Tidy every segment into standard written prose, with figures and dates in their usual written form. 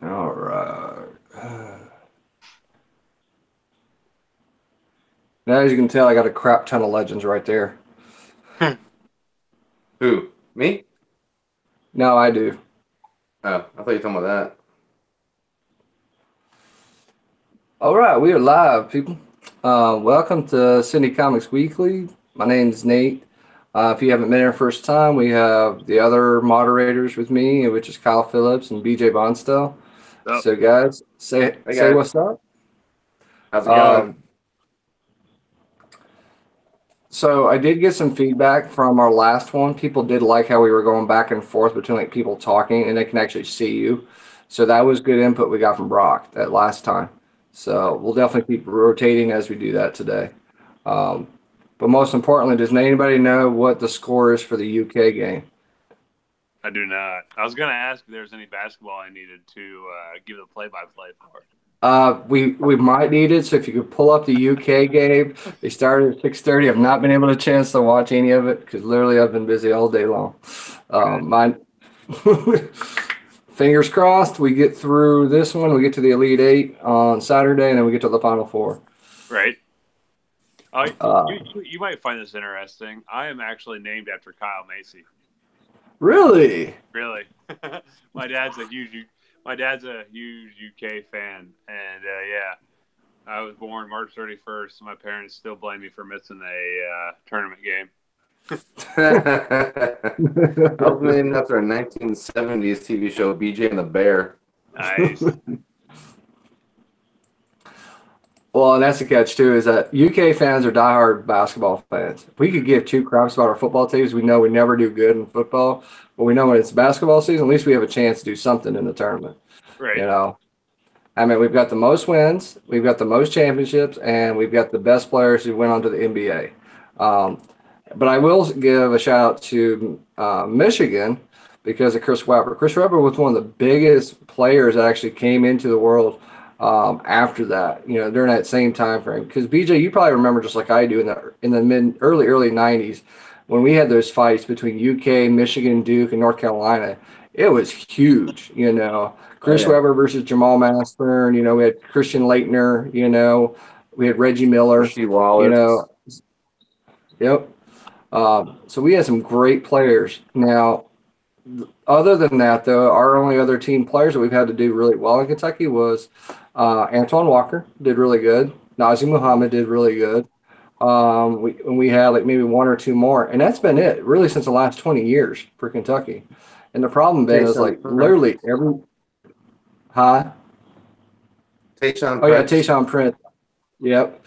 All right. Now, as you can tell, I got a crap ton of legends right there. Who? Me? No, I do. Oh, I thought you were talking about that. All right, we are live, people. Welcome to Syndi-Comics Weekly. My name is Nate. If you haven't been here first time, we have the other moderators with me, which is Kyle Phillips and BJ Bonstel. So, So, guys, say Hey say guys, what's up. how's it going? Um, so, I did get some feedback from our last one. People did like how we were going back and forth between like people talking, and they can actually see you. So that was good input we got from Brock that last time. So we'll definitely keep rotating as we do that today. Um, but most importantly, does anybody know what the score is for the UK game? I do not. I was going to ask if there's any basketball I needed to give the play-by-play for. We might need it. So if you could pull up the UK game, they started at 6:30. I've not been able to chance to watch any of it because literally I've been busy all day long. Right. Mine, fingers crossed, we get through this one. We get to the Elite Eight on Saturday, and then we get to the Final Four. Right. Oh, Uh, you might find this interesting. I am actually named after Kyle Macy. really? Really. my dad's a huge my dad's a huge UK fan, and yeah, I was born March 31st. My parents still blame me for missing a tournament game. I was named after a 1970s TV show, BJ and the Bear. Nice. Well, and that's the catch too, is that UK fans are diehard basketball fans. If we could give two craps about our football teams, we know we never do good in football, but we know when it's basketball season, at least we have a chance to do something in the tournament. You Right. know, I mean, we've got the most wins, we've got the most championships, and we've got the best players who went on to the NBA. Um, but I will give a shout out to Michigan because of Chris Webber. Chris Webber was one of the biggest players that actually came into the world after that. You know, during that same time frame. Because BJ, you probably remember just like I do in the mid early '90s when we had those fights between UK, Michigan, Duke, and North Carolina. It was huge. You know, Oh Chris yeah, Webber versus Jamal Mashburn. You know, we had Christian Leitner. You know, we had Reggie Miller. Rasheed You Wallace. know, yep. So we had some great players. Now, other than that, though, our only other team players that we've had to do really well in Kentucky was Antoine Walker did really good. Nazim Muhammad did really good. We had like maybe one or two more, and that's been it really since the last 20 years for Kentucky. And the problem Ben is Tayshaun like Prince. literally every high. Tayshaun Oh yeah, Prince. Tayshaun Prince. Yep.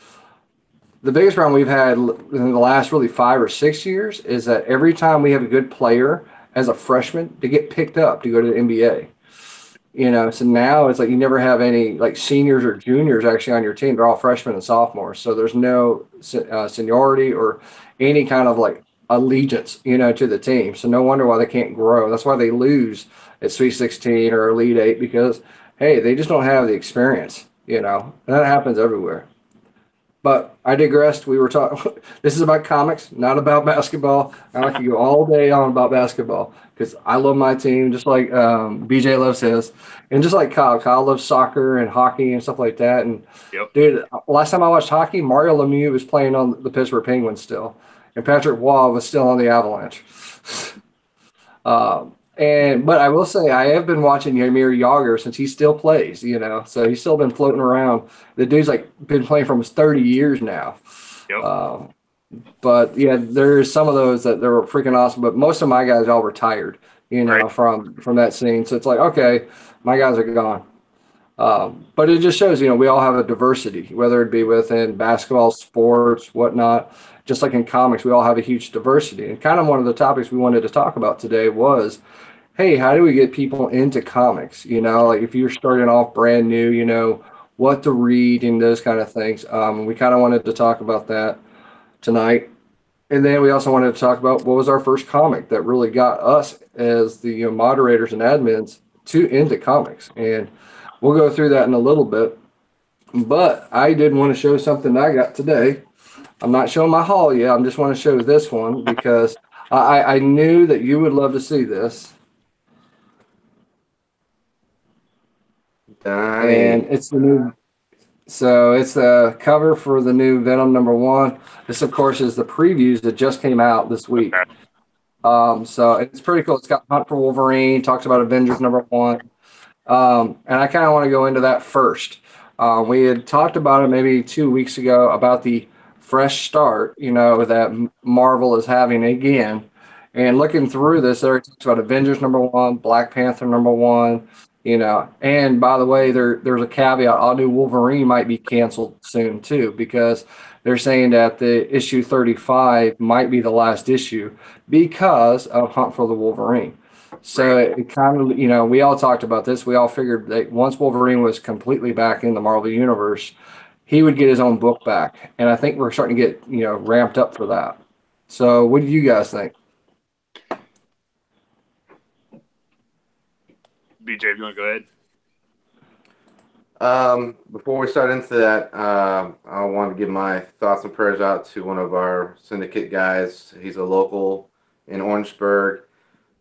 The biggest problem we've had in the last really 5 or 6 years is that every time we have a good player as a freshman, they get picked up to go to the NBA. You know, so now it's like you never have any like seniors or juniors actually on your team. They're all freshmen and sophomores. So there's no seniority or any kind of like allegiance, you know, to the team. So no wonder why they can't grow. That's why they lose at Sweet 16 or Elite Eight because, hey, they just don't have the experience, you know, and that happens everywhere. But I digressed. We were talking. This is about comics, not about basketball. And I could go all day on about basketball because I love my team, just like BJ loves his, and just like Kyle. Kyle loves soccer and hockey and stuff like that. And Yep. dude, last time I watched hockey, Mario Lemieux was playing on the Pittsburgh Penguins still, and Patrick Waugh was still on the Avalanche. And but I will say I have been watching Yamir Yager since he still plays, you know, so he's still been floating around. The dude's like been playing for almost 30 years now. Yep. Uh, but yeah, there's some of those that they were freaking awesome. But most of my guys all retired, you Right. know, from that scene. So it's like, okay, my guys are gone. But it just shows, you know, we all have a diversity, whether it be within basketball, sports, whatnot. Just like in comics, we all have a huge diversity. And kind of one of the topics we wanted to talk about today was, hey, how do we get people into comics? You know, like if you're starting off brand new, you know, what to read and those kind of things. We kind of wanted to talk about that tonight. And then we also wanted to talk about what was our first comic that really got us as the moderators and admins to into comics. And we'll go through that in a little bit. But I did want to show something I got today. I'm not showing my haul yet. I just want to show this one because I knew that you would love to see this. And it's the new. So it's the cover for the new Venom #1. This, of course, is the previews that just came out this week. Okay. So it's pretty cool. It's got Hunt for Wolverine, talks about Avengers #1. And I kind of want to go into that first. We had talked about it maybe 2 weeks ago about the fresh start, that Marvel is having again. And looking through this, there it talks about Avengers #1, Black Panther #1, And by the way, there's a caveat: all new Wolverine might be canceled soon too, because they're saying that the issue 35 might be the last issue because of Hunt for the Wolverine. So it kind of, we all talked about this. We all figured that once Wolverine was completely back in the Marvel Universe, he would get his own book back. And I think we're starting to get, ramped up for that. So what do you guys think? BJ, if you want to go ahead. Before we start into that, I want to give my thoughts and prayers out to one of our syndicate guys. He's a local in Orangeburg.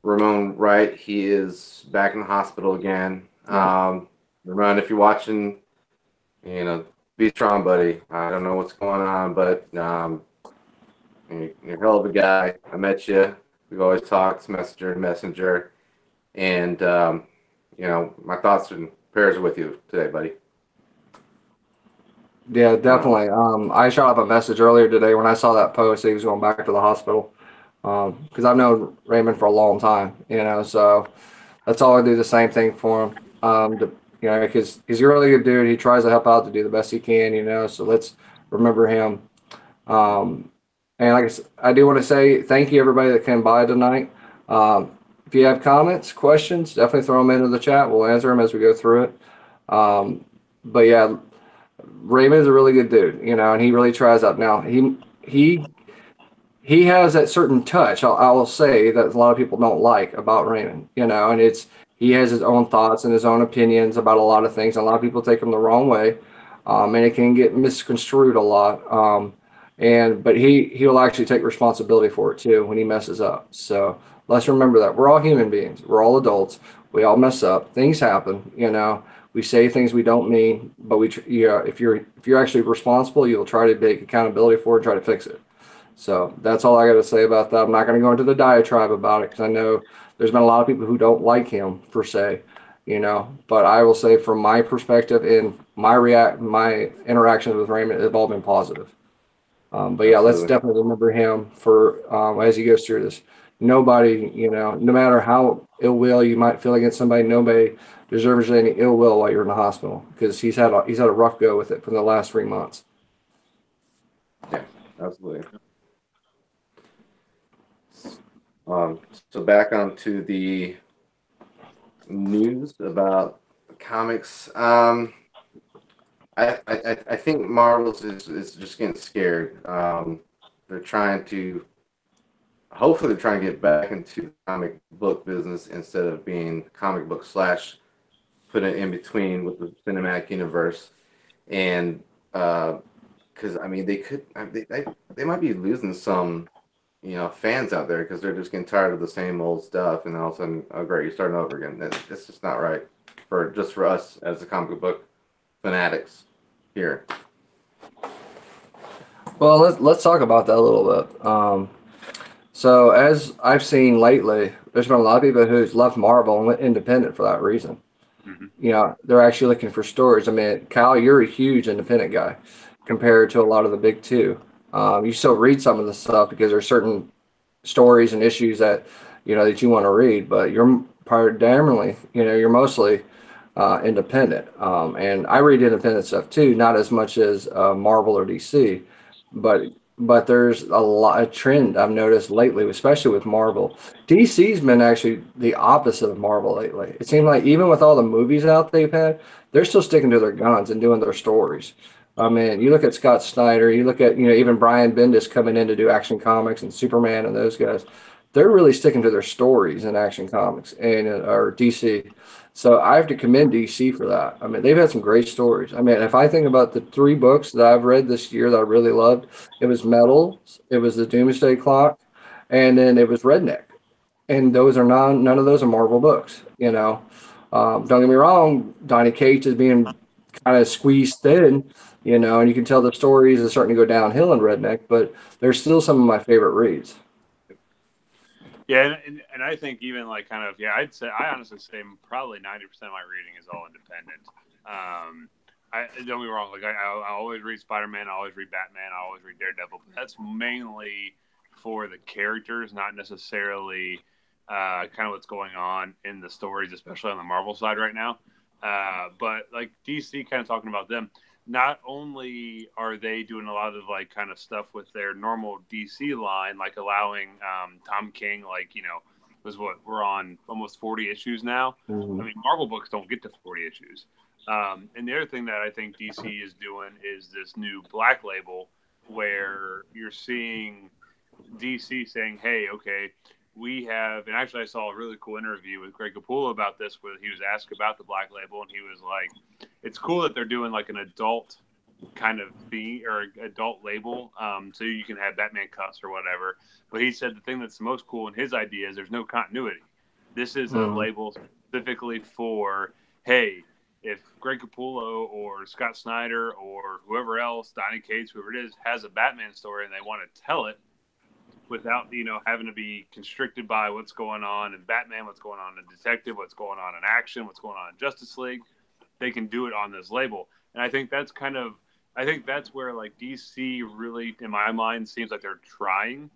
Ramon Wright, he is back in the hospital again. Ramon, if you're watching, be strong, buddy. I don't know what's going on, but you're a hell of a guy. I met you. We've always talked, messenger to messenger. And, my thoughts and prayers are with you today, buddy. Yeah, definitely. I shot up a message earlier today when I saw that post. He was going back to the hospital. Because I've known Raymond for a long time, so that's all I do, the same thing for him. Because he's a really good dude. He tries to help out to do the best he can, so let's remember him. And like I said, I do want to say thank you, everybody that came by tonight. If you have comments, questions, definitely throw them into the chat. We'll answer them as we go through it. But yeah, Raymond is a really good dude, and he really tries out. Now, he has that certain touch, I will say, that a lot of people don't like about Raymond, and he has his own thoughts and his own opinions about a lot of things. A lot of people take him the wrong way, and it can get misconstrued a lot. But he'll actually take responsibility for it too when he messes up. So let's remember that we're all human beings. We're all adults. We all mess up. Things happen. We say things we don't mean, but if you're actually responsible, you'll try to take accountability for it and try to fix it. So that's all I got to say about that. I'm not going to go into the diatribe about it because I know there's been a lot of people who don't like him per se, But I will say, from my perspective and my interactions with Raymond have all been positive. But yeah, let's definitely remember him for as he goes through this. Nobody, no matter how ill will you might feel against somebody, nobody deserves any ill will while you're in the hospital, because he's had a rough go with it for the last 3 months. Yeah, absolutely. So back onto the news about comics. I think Marvel's is just getting scared. Hopefully they're trying to get back into the comic book business instead of being comic book / put it in between with the cinematic universe. And because they might be losing some fans out there because they're just getting tired of the same old stuff, and all of a sudden, oh great, you're starting over again. That's just not right for us as the comic book fanatics here. Well, let's talk about that a little bit. So as I've seen lately, there's been a lot of people who's left Marvel and went independent for that reason. Mm-hmm. They're actually looking for stories. I mean, Kyle, you're a huge independent guy compared to a lot of the big two. You still read some of the stuff because there's certain stories and issues that that you want to read, but you're predominantly, you're mostly independent. And I read independent stuff too, not as much as Marvel or DC, but there's a trend I've noticed lately, especially with Marvel. DC's been actually the opposite of Marvel lately. It seems like even with all the movies out they've had, they're still sticking to their guns and doing their stories. I mean, you look at Scott Snyder, you look at, even Brian Bendis coming in to do Action Comics and Superman and those guys. They're really sticking to their stories in Action Comics or DC. So I have to commend DC for that. I mean, they've had some great stories. I mean, if I think about the 3 books that I've read this year that I really loved, it was Metals, it was the Doomsday Clock, and then it was Redneck. And those are none of those are Marvel books, Don't get me wrong, Donny Cates is being kind of squeezed thin, and you can tell the stories are starting to go downhill in Redneck, but they're still some of my favorite reads. Yeah, and I think even like kind of I honestly say probably 90% of my reading is all independent. I don't get me wrong, like I always read Spider Man, I always read Batman, I always read Daredevil, but that's mainly for the characters, not necessarily kind of what's going on in the stories, especially on the Marvel side right now. But like DC, kind of talking about them, not only are they doing a lot of like kind of stuff with their normal DC line, like allowing Tom King, like was what we're on almost 40 issues now. I Mhm. mean, Marvel books don't get to 40 issues. And the other thing that I think DC is doing is this new Black Label, where you're seeing DC saying, "Hey, okay, we have." And actually, I saw a really cool interview with Greg Capullo about this, where he was asked about the Black Label, and he was like, "It's cool that they're doing like an adult kind of theme or adult label, so you can have Batman cuts or whatever." But he said the thing that's the most cool in his idea is there's no continuity. This is a Mhm. label specifically for, hey, if Greg Capullo or Scott Snyder or whoever else, Donny Cates, whoever it is, has a Batman story and they want to tell it without having to be constricted by what's going on in Batman, what's going on in Detective, what's going on in Action, what's going on in Justice League, they can do it on this label. And I think that's where like DC really, in my mind, seems like they're trying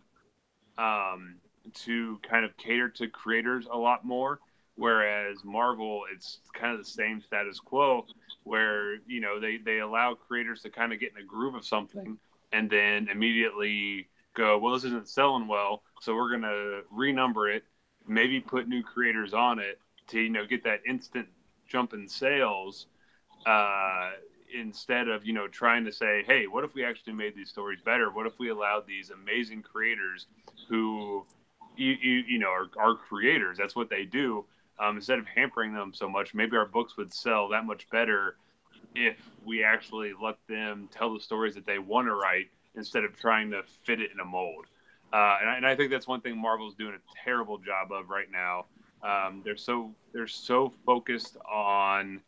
um, to kind of cater to creators a lot more. Whereas Marvel, it's kind of the same status quo, where they allow creators to kind of get in a groove of something, and then immediately go, well, this isn't selling well, so we're gonna renumber it, maybe put new creators on it to get that instant jump in sales, uh, instead of trying to say, hey, what if we actually made these stories better? What if we allowed these amazing creators who are creators? That's what they do. Instead of hampering them so much, maybe our books would sell that much better if we actually let them tell the stories that they want to write instead of trying to fit it in a mold. And I think that's one thing Marvel's doing a terrible job of right now. They're so focused on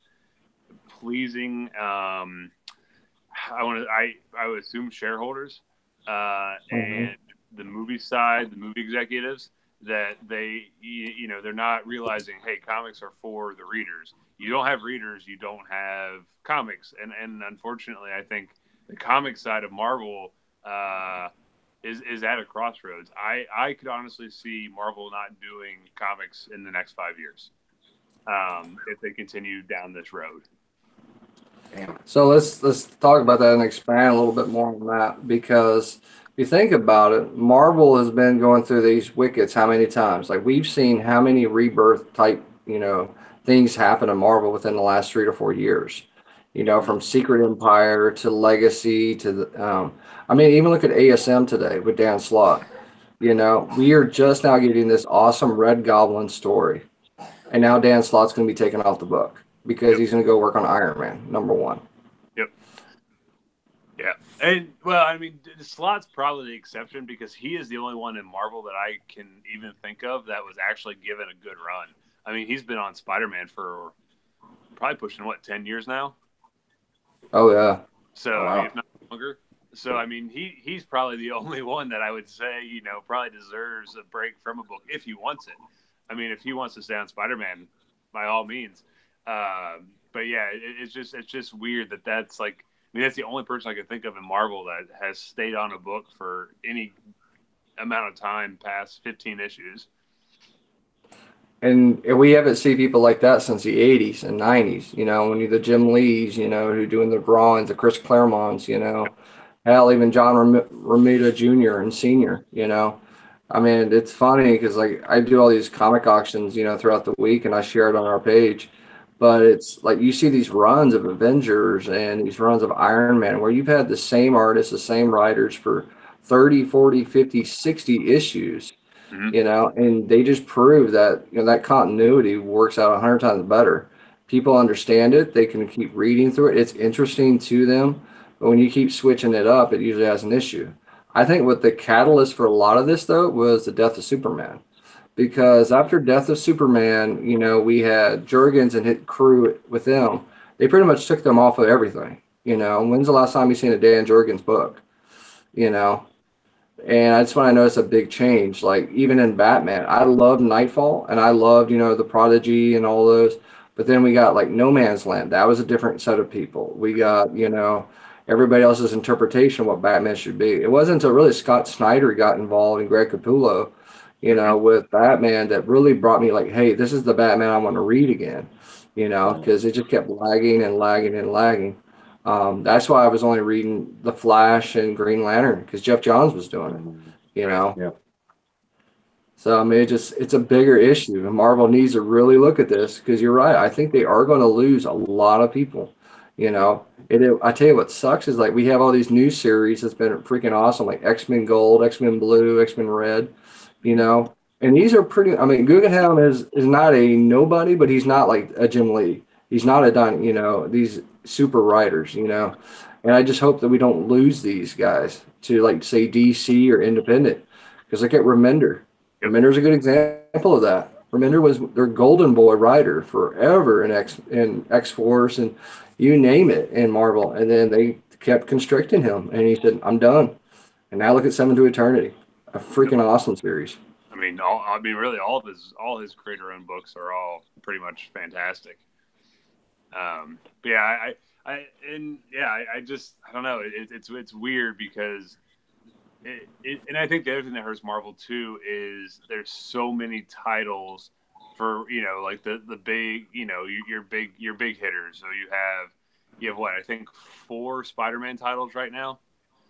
pleasing. I would assume shareholders Mhm. and the movie side, the movie executives, that they're not realizing, hey, comics are for the readers. You don't have readers, you don't have comics, and unfortunately, I think the comic side of Marvel is at a crossroads. I could honestly see Marvel not doing comics in the next 5 years if they continue down this road. Damn. So let's talk about that and expand a little bit more on that because if you think about it, Marvel has been going through these wickets how many times? Like we've seen how many rebirth type, things happen in Marvel within the last 3 to 4 years. From Secret Empire to Legacy to I mean, even look at ASM today with Dan Slott. We are just now getting this awesome Red Goblin story, and now Dan Slott's going to be taken off the book because Yep. he's going to go work on Iron Man #1. Yep. Yeah, and well, I mean, Slot's probably the exception because he is the only one in Marvel that I can even think of that was actually given a good run. I mean, he's been on Spider-Man for probably pushing 10 years now, Oh yeah. Oh so wow. if not longer. So I mean, he's probably the only one that I would say probably deserves a break from a book if he wants it. I mean, if he wants to stay on Spider-Man, by all means. But yeah, it's just weird that's like. I mean, that's the only person I could think of in Marvel that has stayed on a book for any amount of time past 15 issues. And we haven't seen people like that since the '80s and '90s. When you the Jim Lees, who are doing the drawings, the Chris Claremonts, hell, even John Romita Jr. and Senior. I mean, it's funny because like I do all these comic auctions, throughout the week, and I share it on our page. But it's like you see these runs of Avengers and these runs of Iron Man where you've had the same artists, the same writers for 30, 40, 50, 60 issues, Mm-hmm. and they just prove that that continuity works out 100 times better. People understand it, they can keep reading through it, it's interesting to them, but when you keep switching it up, it usually has an issue. I think what the catalyst for a lot of this though was the death of Superman, because after Death of Superman, we had Jurgens and his crew with them. They pretty much took them off of everything. When's the last time you seen a Dan Jurgens book? You know, and I just want to notice a big change. Like even in Batman, I loved Nightfall and I loved, the Prodigy and all those. But then we got like No Man's Land. That was a different set of people. We got, everybody else's interpretation of what Batman should be. It wasn't until really Scott Snyder got involved and Greg Capullo, with Batman that really brought me like, hey, this is the Batman I want to read again, because it just kept lagging and lagging and lagging. That's why I was only reading The Flash and Green Lantern because Jeff Johns was doing it, Yeah. So I mean, it's a bigger issue, and Marvel needs to really look at this because you're right. I think they are going to lose a lot of people. I tell you what sucks is like we have all these new series that's been freaking awesome, like X-Men Gold, X-Men Blue, X-Men Red, and these are pretty. I mean, Guggenheim is not a nobody, but he's not like a Jim Lee. He's not a done. These super writers. And I just hope that we don't lose these guys to like say DC or independent because look at Remender. Yep. Remender's a good example of that. Remender was their golden boy writer forever in X Force and you name it in Marvel, and then they kept constricting him, and he said, "I'm done." And now look at Seven to Eternity, a freaking awesome series. Really, all his creator-owned books are all pretty much fantastic. But yeah, I just I don't know. It's weird because and I think the other thing that hurts Marvel too is there's so many titles for like the big your big hitters. So you have what I think 4 Spider-Man titles right now,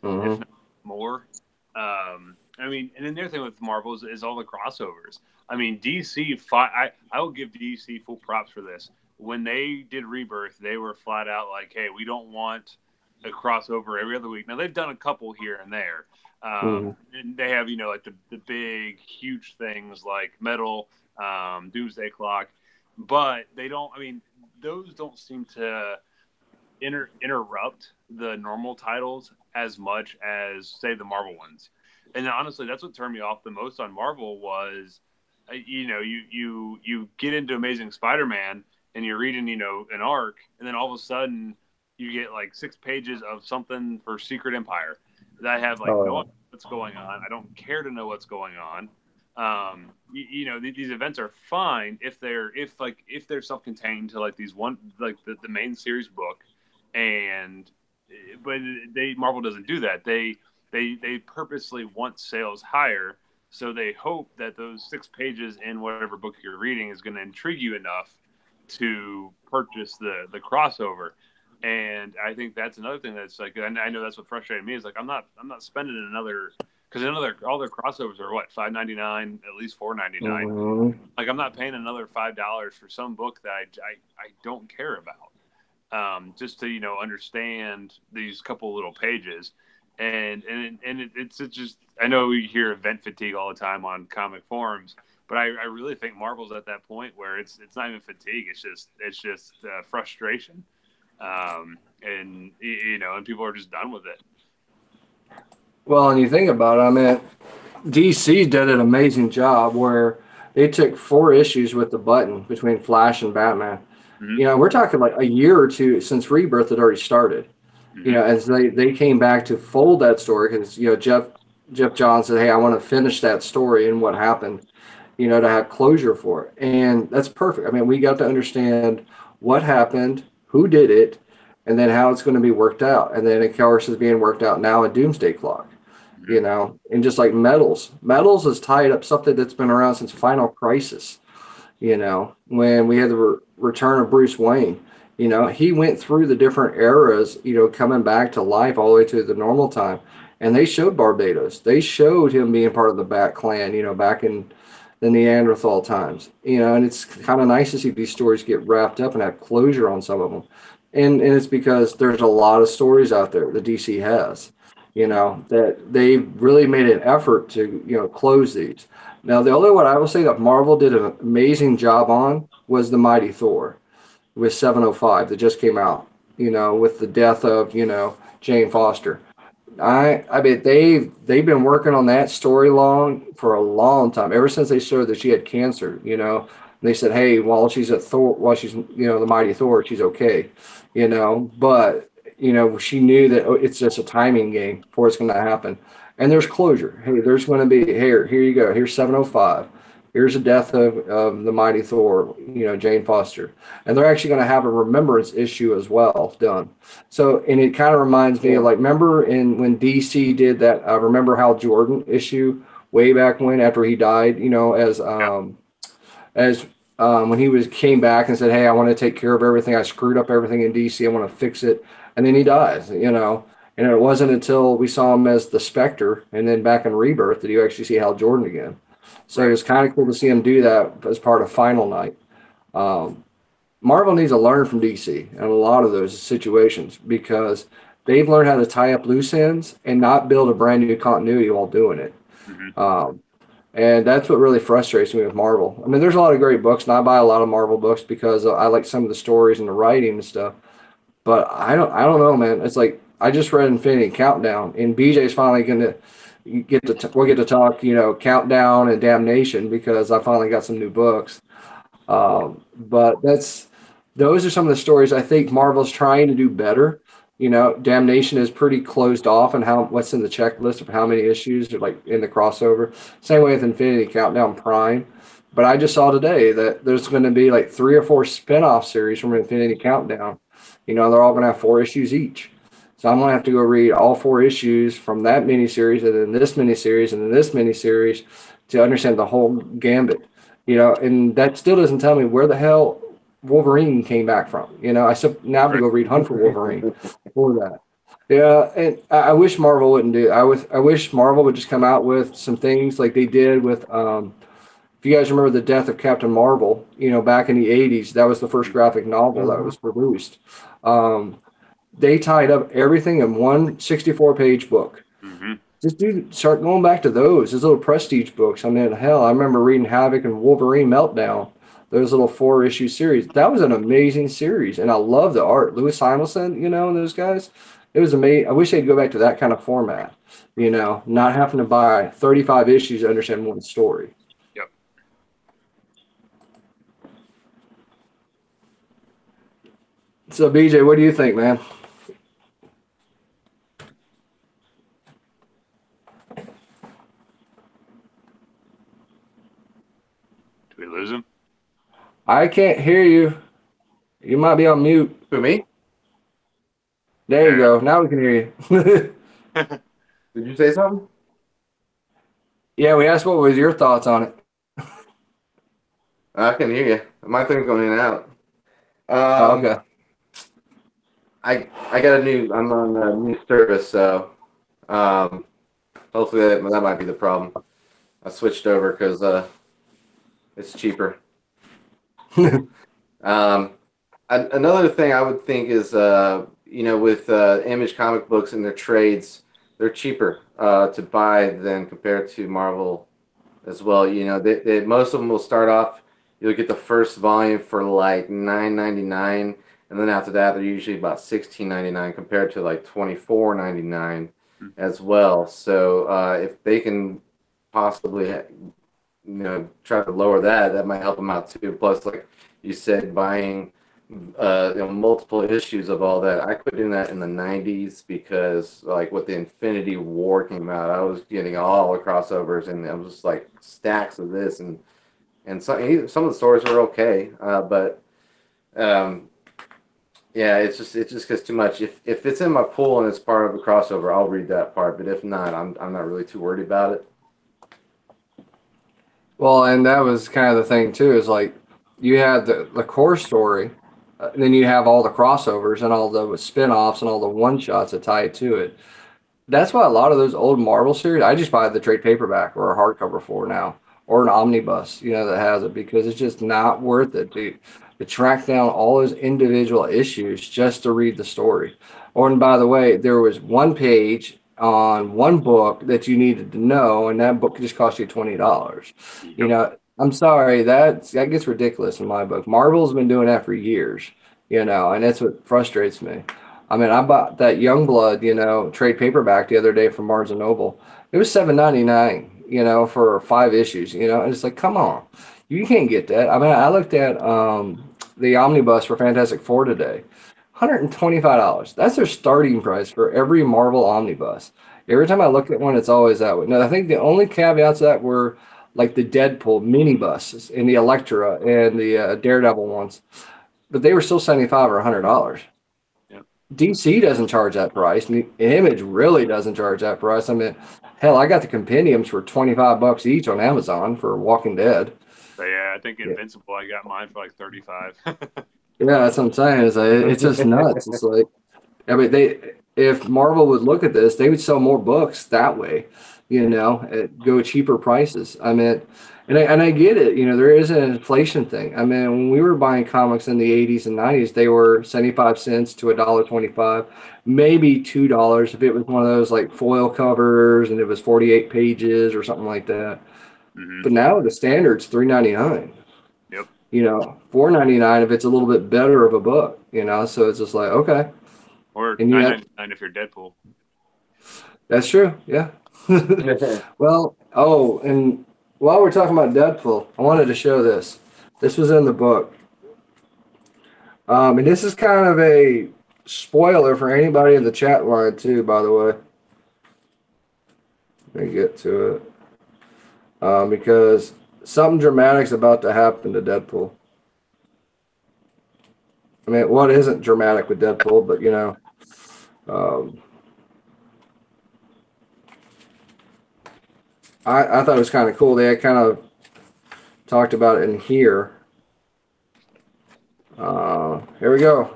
if not more. And then the other thing with Marvel is all the crossovers. I mean, DC. I will give DC full props for this. When they did Rebirth, they were flat out like, "Hey, we don't want a crossover every other week." Now they've done a couple here and there. And they have like the big huge things like Metal, Doomsday Clock, but they don't. I mean, those don't seem to interrupt the normal titles as much as say the Marvel ones. And honestly, that's what turned me off the most on Marvel was, you get into Amazing Spider-Man and you're reading an arc, and then all of a sudden you get like 6 pages of something for Secret Empire that I have no idea what's going on. I don't care to know what's going on. These events are fine if they're self-contained to like these one like the main series book, but Marvel doesn't do that. They purposely want sales higher, so they hope that those 6 pages in whatever book you're reading is going to intrigue you enough to purchase the crossover. And I think that's another thing that's like, I know that's what frustrated me is like I'm not spending another because all their crossovers are what $5.99 at least $4.99. Like I'm not paying another $5 for some book that I don't care about, just to understand these couple little pages. And it's just I know we hear event fatigue all the time on comic forums, but I really think Marvel's at that point where it's not even fatigue, it's just frustration. And people are just done with it. Well, and you think about it, I mean, DC did an amazing job where they took 4 issues with the button between Flash and Batman. We're talking like a year or two since Rebirth had already started. As they came back to fold that story because Jeff Johns said, "Hey, I want to finish that story and what happened." To have closure for it. And that's perfect. I mean, we got to understand what happened, who did it, and then how it's going to be worked out. And then, of course, is being worked out now in Doomsday Clock, and just like Metals has tied up something that's been around since Final Crisis, when we had the return of Bruce Wayne. He went through the different eras, coming back to life all the way to the normal time. And they showed Barbados. They showed him being part of the Bat Clan, back in the Neanderthal times, and it's kind of nice to see these stories get wrapped up and have closure on some of them. And it's because there's a lot of stories out there that DC has, that they really made an effort to, close these. Now, the only one I will say that Marvel did an amazing job on was the Mighty Thor with 705 that just came out, with the death of, Jane Foster. I mean they've been working on that story for a long time. Ever since they showed that she had cancer, they said, hey, while she's at Thor, while she's the mighty Thor, she's okay, But she knew that it's just a timing game before it's going to happen. And there's closure. Hey, there's going to be here you go. Here's 705. Here's the death of the mighty Thor, Jane Foster. And they're actually going to have a remembrance issue as well done. So, and it kind of reminds me of like, remember when DC did that Remember Hal Jordan issue way back when after he died, as when came back and said, hey, I want to take care of everything. I screwed up everything in DC. I want to fix it. And then he dies, And it wasn't until we saw him as the Spectre and then back in Rebirth that you actually see Hal Jordan again. So it was kind of cool to see him do that as part of Final Night. Marvel needs to learn from DC in a lot of those situations because they've learned how to tie up loose ends and not build a brand new continuity while doing it. Mm-hmm. And that's what really frustrates me with Marvel. I mean, there's a lot of great books, and I buy a lot of Marvel books because I like some of the stories and the writing and stuff. But I don't know, man. It's like I just read Infinity Countdown, and BJ's finally going to we'll get to talk, Countdown and Damnation because I finally got some new books. But those are some of the stories I think Marvel's trying to do better. Damnation is pretty closed off and what's in the checklist of how many issues are like in the crossover. Same way with Infinity Countdown Prime. But I just saw today that there's going to be like 3 or 4 spin-off series from Infinity Countdown. They're all going to have 4 issues each. So I'm going to have to go read all 4 issues from that miniseries and then this miniseries and then this miniseries to understand the whole gambit. And that still doesn't tell me where the hell Wolverine came back from. I still now have to go read Hunt for Wolverine for that. Yeah, and I wish Marvel wouldn't do it. I wish Marvel would just come out with some things like they did with if you guys remember the death of Captain Marvel, back in the 80s, that was the first graphic novel that was produced. They tied up everything in one 64-page book. Mm-hmm. Just start going back to those little prestige books. I mean, hell, I remember reading Havoc and Wolverine Meltdown, those little 4-issue series. That was an amazing series, and I love the art. Louis Simonson, and those guys. It was amazing. I wish they'd go back to that kind of format, not having to buy 35 issues to understand one story. Yep. So, BJ, what do you think, man? Did we lose him? I can't hear you. You might be on mute. Who, me? There you go. Now we can hear you. Did you say something? Yeah, we asked what was your thoughts on it. I can hear you. My thing's going in and out. Okay. I'm on a new service, so hopefully that might be the problem. I switched over because it's cheaper. Another thing I would think is, with Image comic books and their trades, they're cheaper to buy than compared to Marvel as well. Most of them will start off, you'll get the first volume for like $9.99, and then after that, they're usually about $16.99 compared to like $24.99 as well. So if they can possibly try to lower that might help them out too. Plus, like you said, buying multiple issues of all that. I quit doing that in the 90s because like with the Infinity War came out, I was getting all the crossovers and it was just like stacks of this and some of the stories were okay, but yeah, it just gets too much. If it's in my pool and it's part of the crossover, I'll read that part. But if not, I'm not really too worried about it. Well, and that was kind of the thing too, is like you had the core story, and then you have all the crossovers and all the spin-offs and all the one-shots that tie to it. That's why a lot of those old Marvel series, I just buy the trade paperback or a hardcover for now, or an omnibus, that has it, because it's just not worth it to track down all those individual issues just to read the story. Or, and by the way, there was one page on one book that you needed to know, and that book just cost you $20. I'm sorry, that gets ridiculous in my book. Marvel's been doing that for years, and that's what frustrates me. I mean, I bought that Youngblood, trade paperback the other day from Barnes and Noble. It was $7.99, for 5 issues, and it's like, come on, you can't get that. I mean, I looked at the omnibus for Fantastic Four today, $125. That's their starting price for every Marvel omnibus. Every time I look at one, it's always that way. Now, I think the only caveats to that were like the Deadpool mini buses and the Elektra and the Daredevil ones, but they were still 75 or $100. Yep. DC doesn't charge that price. And Image really doesn't charge that price. I mean, hell, I got the compendiums for $25 each on Amazon for Walking Dead. But yeah, I think Invincible, I got mine for like 35. Yeah, that's what I'm saying. It's just nuts. It's like, I mean, if Marvel would look at this, they would sell more books that way, at go cheaper prices. I mean, and I get it. There is an inflation thing. I mean, when we were buying comics in the 80s and 90s, they were 75 cents to $1.25, maybe $2 if it was one of those like foil covers and it was 48 pages or something like that. Mm-hmm. But now the standard's $3.99. Yep. $4.99 if it's a little bit better of a book. So it's just like, okay. Or $9.99 if you're Deadpool. That's true. Yeah. Well, and while we're talking about Deadpool, I wanted to show this. This was in the book. And this is kind of a spoiler for anybody in the chat line too, by the way. Let me get to it. Because something dramatic's about to happen to Deadpool. I mean, what isn't dramatic with Deadpool, but I thought it was kind of cool. They had kind of talked about it in here. Here we go.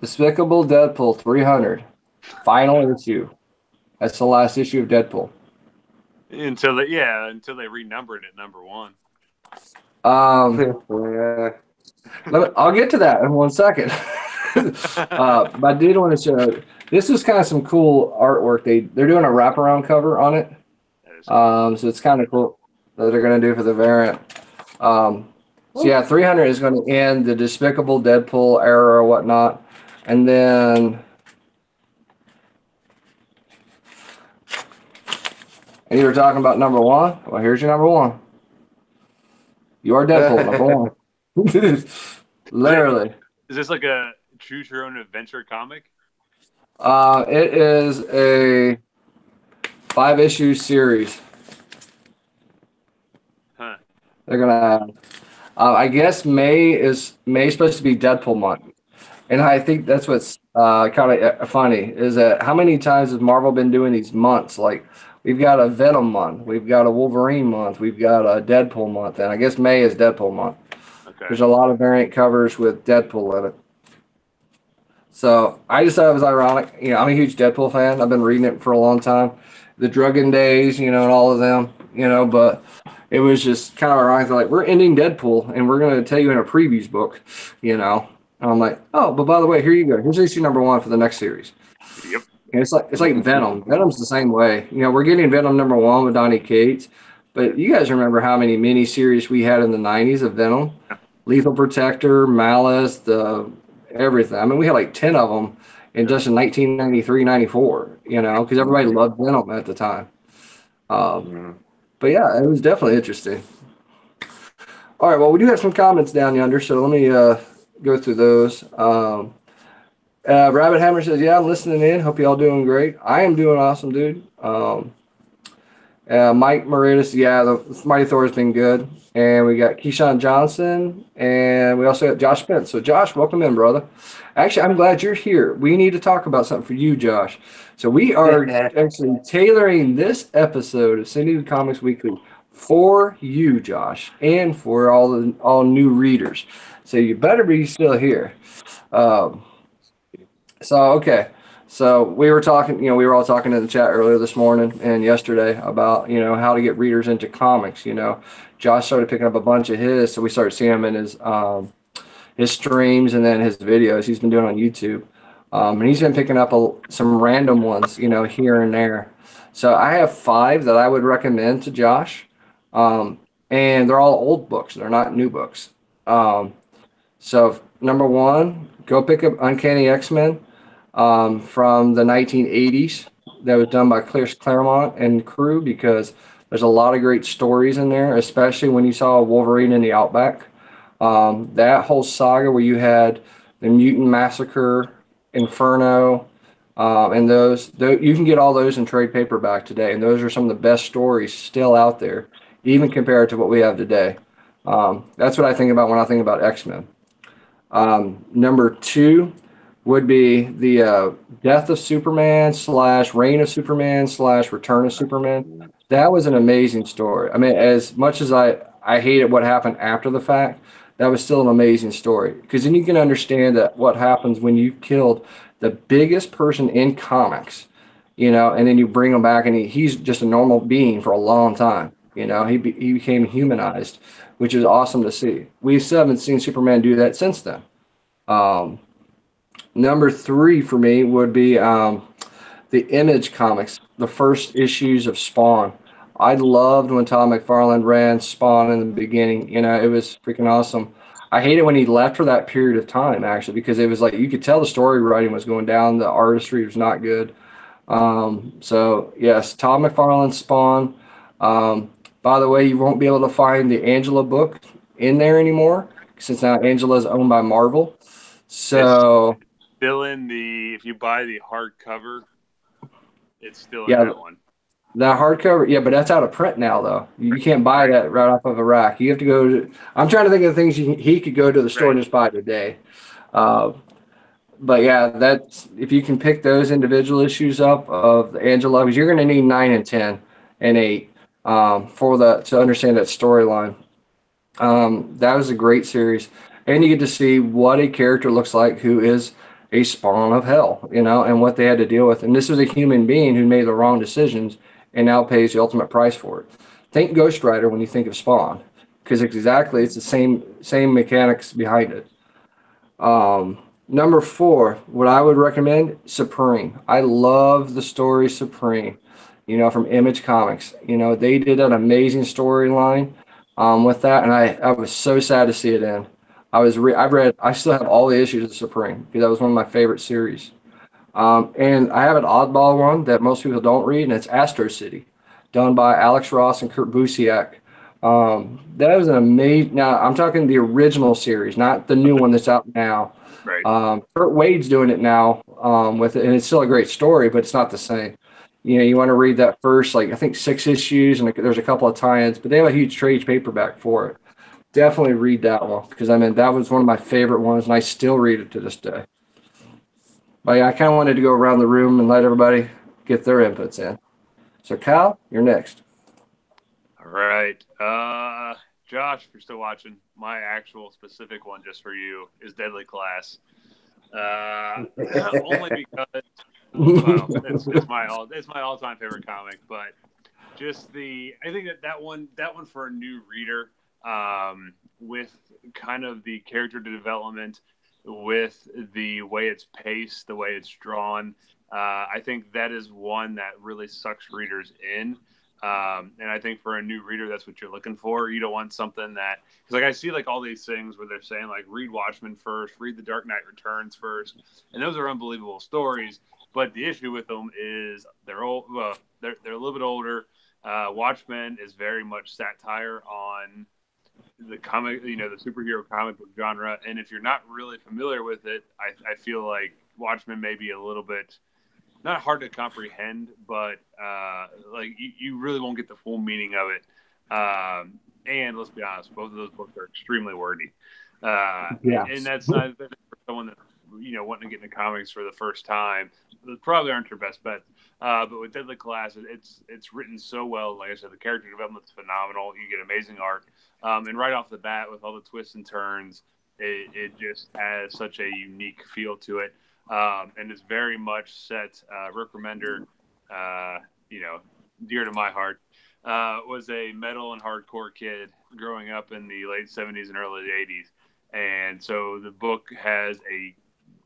Despicable Deadpool 300. Final issue. That's the last issue of Deadpool. Until they renumbered it number 1. I'll get to that in 1 second. But I did want to show, this is kind of some cool artwork. They're doing a wraparound cover on it. So it's kind of cool that they're going to do for the variant. So yeah, 300 is going to end the Despicable Deadpool era or whatnot. And then you were talking about number 1. Well, here's your number 1. You are Deadpool, number 1. Literally. Is this like a choose your own adventure comic? It is a 5-issue series. Huh. They're gonna. I guess May is supposed to be Deadpool month, and I think that's what's kind of funny is that how many times has Marvel been doing these months? Like we've got a Venom month, we've got a Wolverine month, we've got a Deadpool month, and I guess May is Deadpool month. Okay. There's a lot of variant covers with Deadpool in it. So I just thought it was ironic. I'm a huge Deadpool fan. I've been reading it for a long time. The Druggen days, and all of them, but it was just kind of ironic. They're like, we're ending Deadpool and we're going to tell you in a previews book, And I'm like, oh, but by the way, here you go. Here's issue number 1 for the next series. Yep. And it's like Venom. Venom's the same way. We're getting Venom number 1 with Donny Cates, but you guys remember how many miniseries we had in the 90s of Venom? Yeah. Lethal Protector, Malice, everything. I mean, we had like 10 of them just in 1993, 94, because everybody loved Venom at the time. But yeah, it was definitely interesting. All right, well, we do have some comments down yonder, so let me go through those. Rabbit Hammer says, yeah, I'm listening in. Hope you all doing great. I am doing awesome, dude. Mike Moretus, yeah, the Mighty Thor has been good. And we got Keyshawn Johnson, and we also got Josh Spence. So, Josh, welcome in, brother. Actually, I'm glad you're here. We need to talk about something for you, Josh. So, we are actually tailoring this episode of Syndi-Comics Weekly for you, Josh, and for all new readers. So, you better be still here. Okay. So we were talking, we were all talking in the chat earlier this morning and yesterday about, how to get readers into comics. Josh started picking up a bunch of his, so we started seeing him in his streams and then his videos he's been doing on YouTube. And he's been picking up some random ones, here and there. So I have 5 that I would recommend to Josh. And they're all old books. They're not new books. So number one, go pick up Uncanny X-Men from the 1980s. That was done by Claremont and crew because there's a lot of great stories in there, especially when you saw Wolverine in the Outback. That whole saga where you had the Mutant Massacre, Inferno, and you can get all those in trade paperback today, and those are some of the best stories still out there, even compared to what we have today. That's what I think about when I think about X-Men. Number two would be the Death of Superman slash Reign of Superman slash Return of Superman. That was an amazing story. I mean, as much as I hated what happened after the fact, that was still an amazing story because then you can understand that what happens when you killed the biggest person in comics, and then you bring him back and he's just a normal being for a long time. He became humanized, which is awesome to see. We still haven't seen Superman do that since then. Um, Number three for me would be the Image comics, the first issues of Spawn. I loved when Todd McFarlane ran Spawn in the beginning. It was freaking awesome. I hated when he left for that period of time, actually, because it was like you could tell the story writing was going down, the artistry was not good. So, yes, Todd McFarlane Spawn. By the way, you won't be able to find the Angela book in there anymore since now Angela is owned by Marvel. It's So, still in the, if you buy the hardcover, it's still in yeah, that one. that hardcover, yeah, but that's out of print now, though. You can't buy Right. that right off of a rack. You have to go to. I'm trying to think of the things he could go to the store Right. and just buy today. Uh, but yeah, that's if you can pick those individual issues up of Angela, because you're going to need 9 and 10 and 8 for the to understand that storyline. That was a great series, and you get to see what a character looks like who is a spawn of hell, and what they had to deal with. And this was a human being who made the wrong decisions and now pays the ultimate price for it. Think Ghost Rider when you think of Spawn, because it's the same mechanics behind it. Number four, what I would recommend, Supreme. I love the story Supreme, from Image Comics. They did an amazing storyline with that, and I was so sad to see it end. I still have all the issues of Supreme because that was one of my favorite series. And I have an oddball one that most people don't read, and it's Astro City, done by Alex Ross and Kurt Busiek. That was an amazing. Now I'm talking the original series, not the new one that's out now. Right. Kurt Wade's doing it now with it, and it's still a great story, but it's not the same. You want to read that first, like I think 6 issues, and there's a couple of tie-ins, but they have a huge trade paperback for it. Definitely read that one because I mean that was one of my favorite ones, and I still read it to this day. But yeah, I kind of wanted to go around the room and let everybody get their inputs in. So Cal, you're next. All right. Josh, if you're still watching, my actual specific one just for you is Deadly Class. Only because well, it's my all time favorite comic, but just I think that one for a new reader, with kind of the character development, with the way it's paced, the way it's drawn. I think that is one that really sucks readers in. And I think for a new reader, that's what you're looking for. You don't want something that, because like I see like all these things where they're saying like read Watchmen first, read The Dark Knight Returns first, and those are unbelievable stories. But the issue with them is they're old. Well, they're a little bit older. Watchmen is very much satire on the comic, the superhero comic book genre. And if you're not really familiar with it, I feel like Watchmen may be a little bit not hard to comprehend, but like you really won't get the full meaning of it. And let's be honest, both of those books are extremely wordy. And Yes. that's not for someone that wanting to get into comics for the first time. Those probably aren't your best bet. But with Deadly Class, it's written so well. Like I said, the character development is phenomenal. You get amazing art, and right off the bat, with all the twists and turns, it just has such a unique feel to it, and it's very much set. Rick Remender, uh, you know, dear to my heart, was a metal and hardcore kid growing up in the late '70s and early '80s, and so the book has a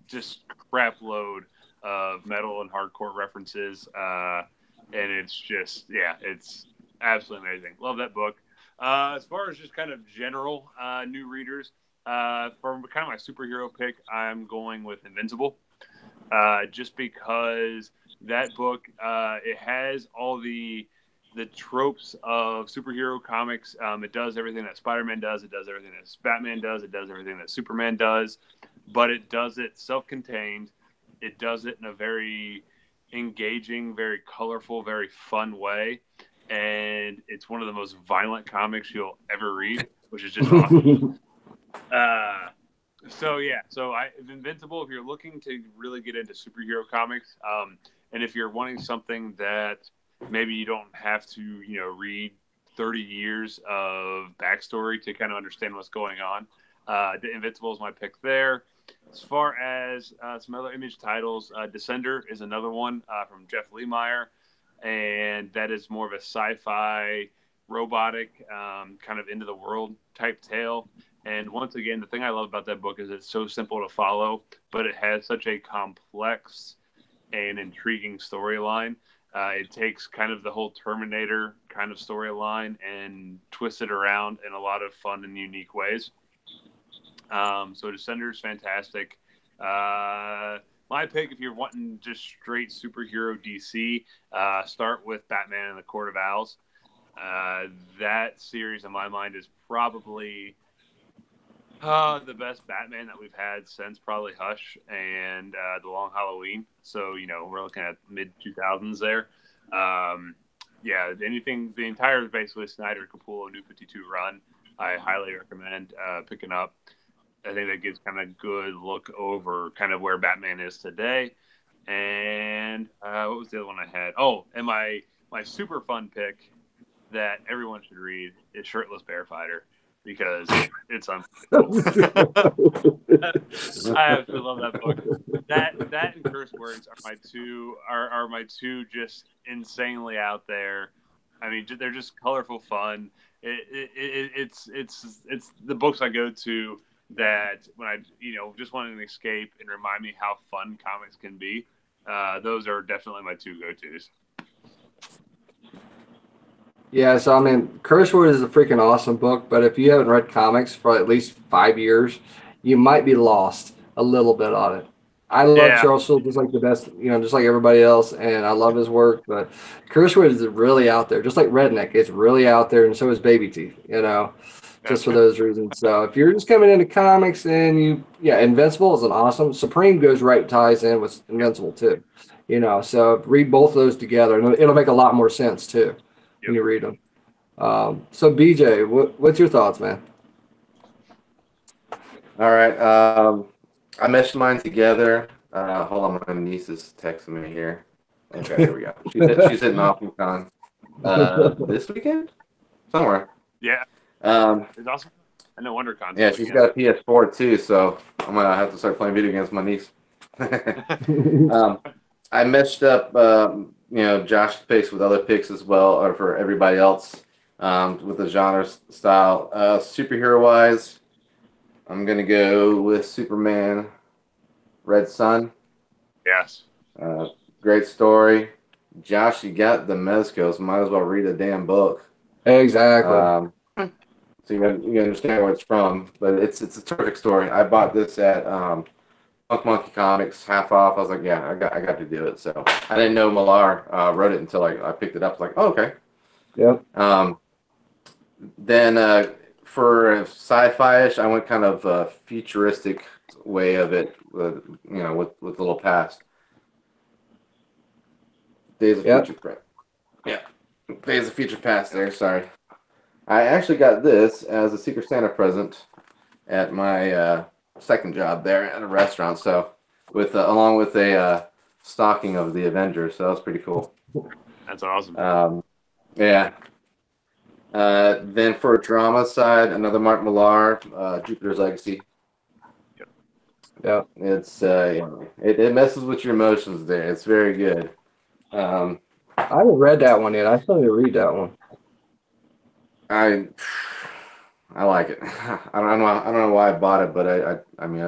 just crap load of metal and hardcore references, and it's just it's absolutely amazing. Love that book. As far as just kind of general new readers, for kind of my superhero pick, I'm going with Invincible. Just because that book it has all the tropes of superhero comics. It does everything that Spider-Man does. It does everything that Batman does. It does everything that Superman does. But it does it self-contained. It does it in a very engaging, very colorful, very fun way. And it's one of the most violent comics you'll ever read, which is just awesome. Uh, so Invincible. If you're looking to really get into superhero comics, and if you're wanting something that maybe you don't have to, read 30 years of backstory to kind of understand what's going on, the Invincible is my pick there. As far as some other Image titles, Descender is another one from Jeff Lemire, and that is more of a sci-fi, robotic, kind of into the world type tale. And once again, the thing I love about that book is it's so simple to follow, but it has such a complex and intriguing storyline. It takes kind of the whole Terminator kind of storyline and twists it around in a lot of fun and unique ways. So Descender is fantastic. My pick, if you're wanting just straight superhero DC, start with Batman and the Court of Owls. That series, in my mind, is probably the best Batman that we've had since probably Hush and The Long Halloween. So, we're looking at mid-2000s there. Anything, the entire basically Snyder Capullo New 52 run, I highly recommend picking up. I think that gives kind of a good look over kind of where Batman is today. And what was the other one I had? Oh, and my super fun pick that everyone should read is Shirtless Bear Fighter, because it's unbelievable. I absolutely love that book. That and Curse Words are my two just insanely out there. I mean, they're just colorful fun. It's the books I go to that when I just want an escape and remind me how fun comics can be. Those are definitely my two go-tos. Yeah, so I mean, Curse Word is a freaking awesome book, but if you haven't read comics for at least 5 years, you might be lost a little bit on it. I love Yeah, Charles Soule just like the best, just like everybody else, and I love his work, but Curse Word is really out there, just like Redneck. It's really out there, and so is Baby Teeth, just for those reasons. So if you're just coming into comics and Invincible is an awesome. Supreme goes right ties in with Invincible too, so read both of those together, and it'll make a lot more sense too when you read them. So BJ, what's your thoughts, man? All right. I meshed mine together. Hold on, my niece is texting me here. Okay, here we go. She's hitting Con this weekend somewhere. Yeah, It's awesome. I know WonderCon. Yeah, she's got a PS4 too, so I'm gonna have to start playing video games with my niece. I meshed up, Josh's picks with other picks as well, or for everybody else, with the genre style. Superhero wise, I'm gonna go with Superman, Red Sun. Yes. Great story. Josh, you got the Mezcos. Might as well read a damn book. Exactly. So you understand where it's from, but it's a terrific story. I bought this at Punk Monkey Comics, half off. I was like, yeah, I got to do it. So I didn't know Millar wrote it until I picked it up. I was like, oh, okay. Yep. Then for sci-fi-ish, I went kind of a futuristic way of it, with a little past. Days of Future Past. Yeah, Days of Future Past. There, sorry. I actually got this as a Secret Santa present at my second job there at a restaurant. So, along with a stocking of the Avengers, so that was pretty cool. That's awesome. Yeah. Then for a drama side, another Mark Millar, Jupiter's Legacy. Yeah. It's it messes with your emotions there. It's very good. I haven't read that one yet. I still need to read that one. I like it. I don't know why I bought it, but I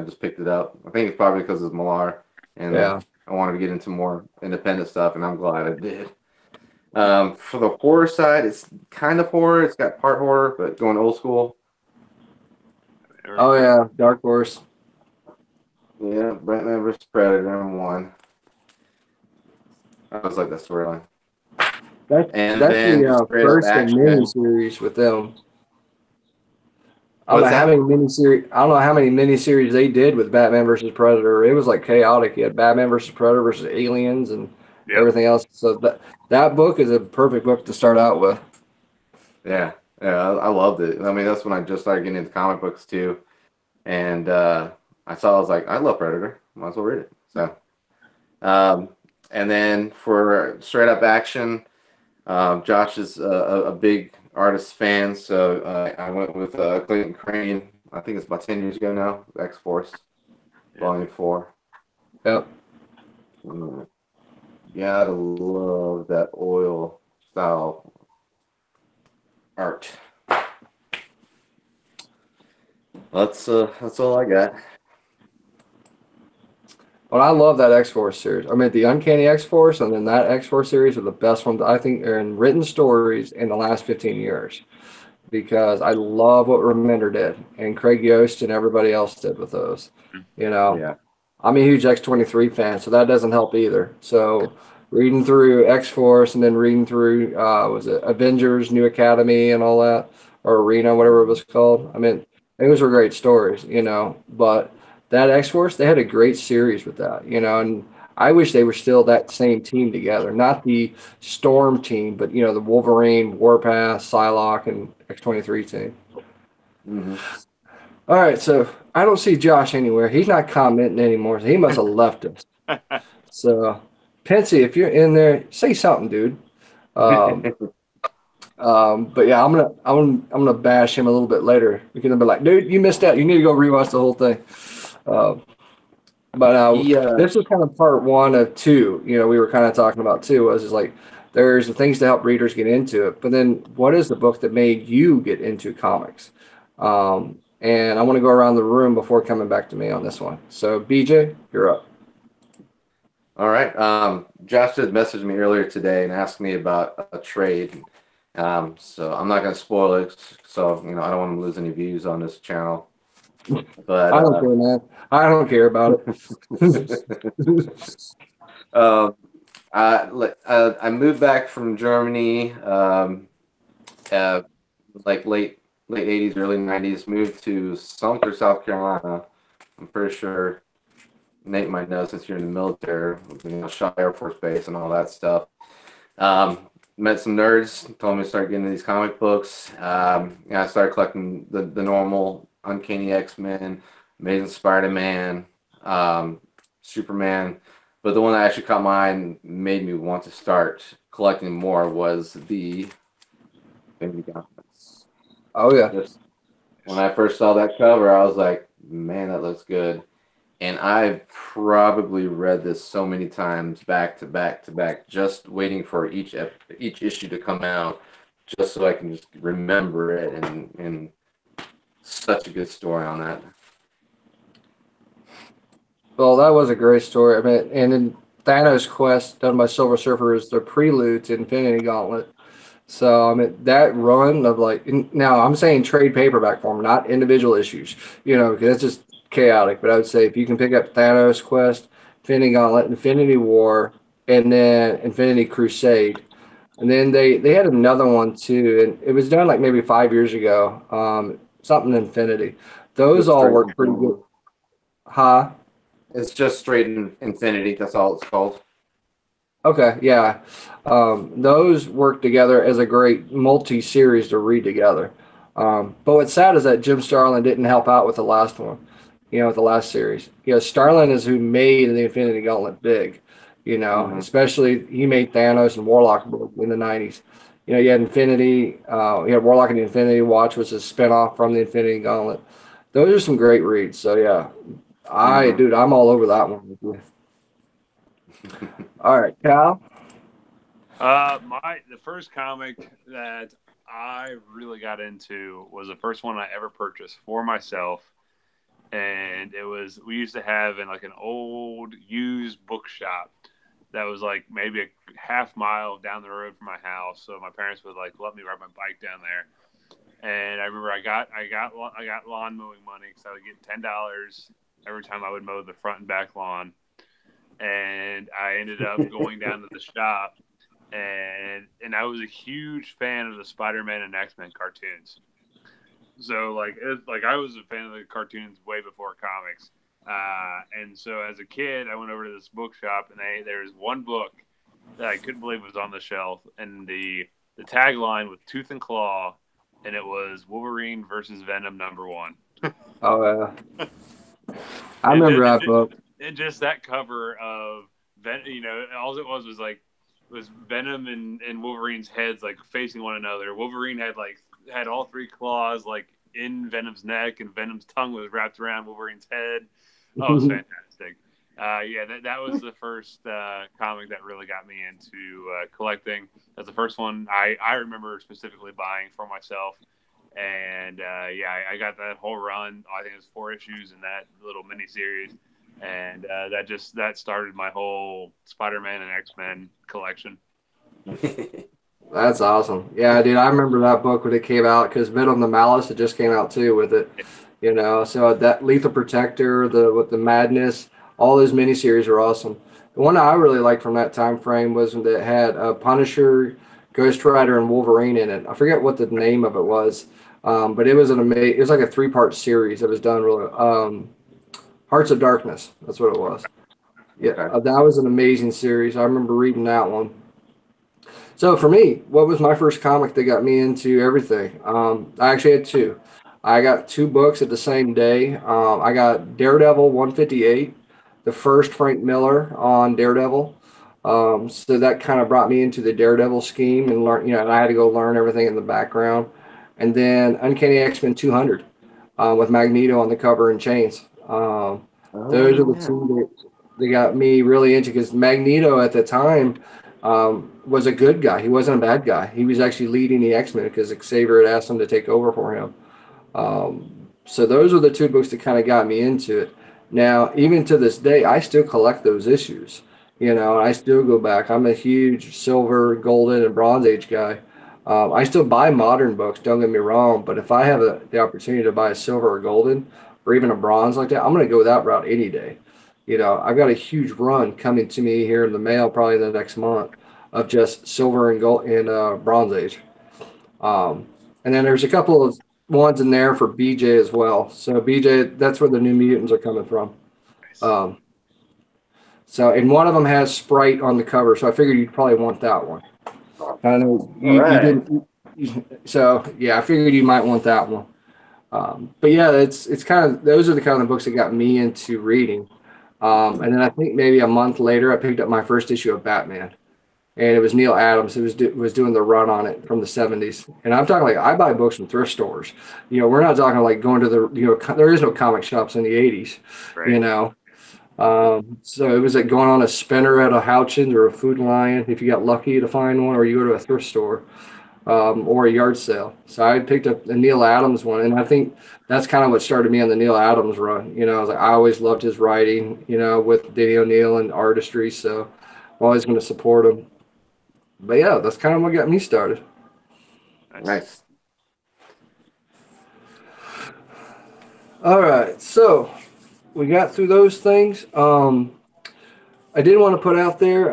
just picked it up. I think it's probably because it's Millar, and I wanted to get into more independent stuff, and I'm glad I did. For the horror side, it's kind of horror. It's got part horror, but going old school. Oh yeah, Dark Horse. Yeah, Batman vs. Predator #1. I was like that storyline. And That's then the straight up first mini action. series with them. What's that? I don't know how many miniseries they did with Batman versus Predator. It was like chaotic. You had Batman versus Predator versus aliens and Yep. everything else. So that book is a perfect book to start out with. Yeah, yeah, I loved it. I mean, that's when I just started getting into comic books too. And I was like, I love Predator. Might as well read it. So, um, and then for straight up action, Josh is a big artist fan, so I went with Clayton Crane. I think it's about 10 years ago now. X Force, Volume 4. Yep. Mm, gotta love that oil style art. That's all I got. But I love that X Force series. I mean, the Uncanny X Force and then that X Force series are the best ones I think are in written stories in the last 15 years because I love what Remender did and Craig Yost and everybody else did with those. You know, Yeah. I'm a huge X-23 fan, so that doesn't help either. So reading through X-Force and then reading through was it Avengers, New Academy, and all that, or Arena, whatever it was called. I mean, those were great stories, But that X-Force, they had a great series with that, And I wish they were still that same team together, not the Storm team, but the Wolverine, Warpath, Psylocke, and X-23 team. Hmm. All right, so I don't see Josh anywhere. He's not commenting anymore. So he must have left us. So, Pensy, if you're in there, say something, dude. Um, but yeah, I'm gonna bash him a little bit later. We're gonna be like, dude, you missed out. You need to go rewatch the whole thing. Uh, but He this is kind of part one of two. We were kind of talking about too. Was just like there's the things to help readers get into it, but then what is the book that made you get into comics? And I want to go around the room before coming back to me on this one. So BJ, you're up. All right. Josh did message me earlier today and asked me about a trade. So I'm not going to spoil it. So, I don't want to lose any views on this channel. But I don't care, man. I don't care about it. um, I moved back from Germany, uh, like late 80s, early 90s. Moved to Sumter, South Carolina. I'm pretty sure Nate might know since you're in the military, Shaw Air Force Base and all that stuff. Um, Met some nerds, told me to start getting into these comic books. I started collecting the normal Uncanny X-Men, Amazing Spider-Man, Superman. But the one that actually caught my eye and made me want to start collecting more was the Syndi-Comics. Oh yeah. Just when I first saw that cover, I was like, man, that looks good. And I've probably read this so many times back to back to back, just waiting for each issue to come out, just so I can just remember it. And such a good story on that. Well, that was a great story. I mean, and then Thanos Quest, done by Silver Surfer, is the prelude to Infinity Gauntlet. So I mean, that run of like now I'm saying trade paperback form, not individual issues. Because that's just chaotic. But I would say if you can pick up Thanos Quest, Infinity Gauntlet, Infinity War, and then Infinity Crusade, and then they had another one too, and it was done like maybe 5 years ago. Something Infinity. Those Just all straight work pretty good. Infinity. Huh? It's just straight Infinity. That's all it's called. Okay, yeah. Those work together as a great multi-series to read together. But what's sad is that Jim Starlin didn't help out with the last one, with the last series. Starlin is who made the Infinity Gauntlet big, Hmm. especially he made Thanos and Warlock in the 90s. You had Infinity, you had Warlock and the Infinity Watch, which is a spinoff from the Infinity Gauntlet. Those are some great reads. So, yeah, Hmm. dude, I'm all over that one. All right, Cal. The first comic that I really got into was the first one I ever purchased for myself, and we used to have in like an old used bookshop that was like maybe a half mile down the road from my house. So my parents would like let me ride my bike down there, And I remember I got lawn mowing money because I would get $10 every time I would mow the front and back lawn. And I ended up going down to the shop, and I was a huge fan of the Spider-Man and X-Men cartoons. So like I was a fan of the cartoons way before comics. And so as a kid, I went over to this bookshop, and there was one book that I couldn't believe was on the shelf, and the tagline was Tooth and Claw, and it was Wolverine versus Venom #1. Oh, I And remember that book. and just that cover of all it was like was Venom and Wolverine's heads like facing one another. Wolverine had all three claws like in Venom's neck, and Venom's tongue was wrapped around Wolverine's head. Oh, it was fantastic. That was the first comic that really got me into collecting. That's the first one I remember specifically buying for myself. And I got that whole run. I think it was 4 issues in that little mini series, and that started my whole Spider-Man and X-Men collection. That's awesome. Yeah, dude, I remember that book when it came out because Venom the Malice it just came out too with it. So that Lethal Protector, with the Madness, all those miniseries are awesome. The one I really liked from that time frame was when it had Punisher, Ghost Rider, and Wolverine in it. I forget what the name of it was, but it was it was like a 3-part series that was done really. Hearts of Darkness, that's what it was. Yeah, Okay. that was an amazing series. I remember reading that one. So for me, what was my first comic that got me into everything? I actually had two. I got 2 books at the same day. I got Daredevil 158, the first Frank Miller on Daredevil. So that kind of brought me into the Daredevil scheme and learn, and I had to go learn everything in the background. And then Uncanny X-Men 200 with Magneto on the cover and chains. Those are the Yeah. two that got me really into because Magneto at the time was a good guy. He wasn't a bad guy. He was actually leading the X-Men because Xavier had asked him to take over for him. So those are the 2 books that kind of got me into it. Now, even to this day, I still collect those issues. And I still go back. I'm a huge silver, golden, and bronze age guy. I still buy modern books, don't get me wrong, but if I have the opportunity to buy a silver or golden or even a bronze like that, I'm going to go that route any day. I've got a huge run coming to me here in the mail probably the next month of just silver and gold and bronze age. And then there's a couple of ones in there for BJ as well. So BJ, that's where the New Mutants are coming from. Nice. And one of them has Sprite on the cover, so I figured you'd probably want that one. I know All you right. didn't. So yeah, I figured you might want that one. But yeah, it's kind of those are the kind of books that got me into reading. And then I think maybe a month later, I picked up my first issue of Batman, and it was Neil Adams who was doing the run on it from the '70s. And I'm talking like I buy books from thrift stores. We're not talking like going to there is no comic shops in the '80s. Right. So it was like going on a spinner at a Houchins or a Food Lion if you got lucky to find one, or you go to a thrift store or a yard sale. So I picked up the Neil Adams one, and I think that's kind of what started me on the Neil Adams run. I was like, I always loved his writing, with Danny O'Neill and artistry, so I'm always going to support him. But yeah, that's kind of what got me started. Nice. All right, so we got through those things. I did want to put out there,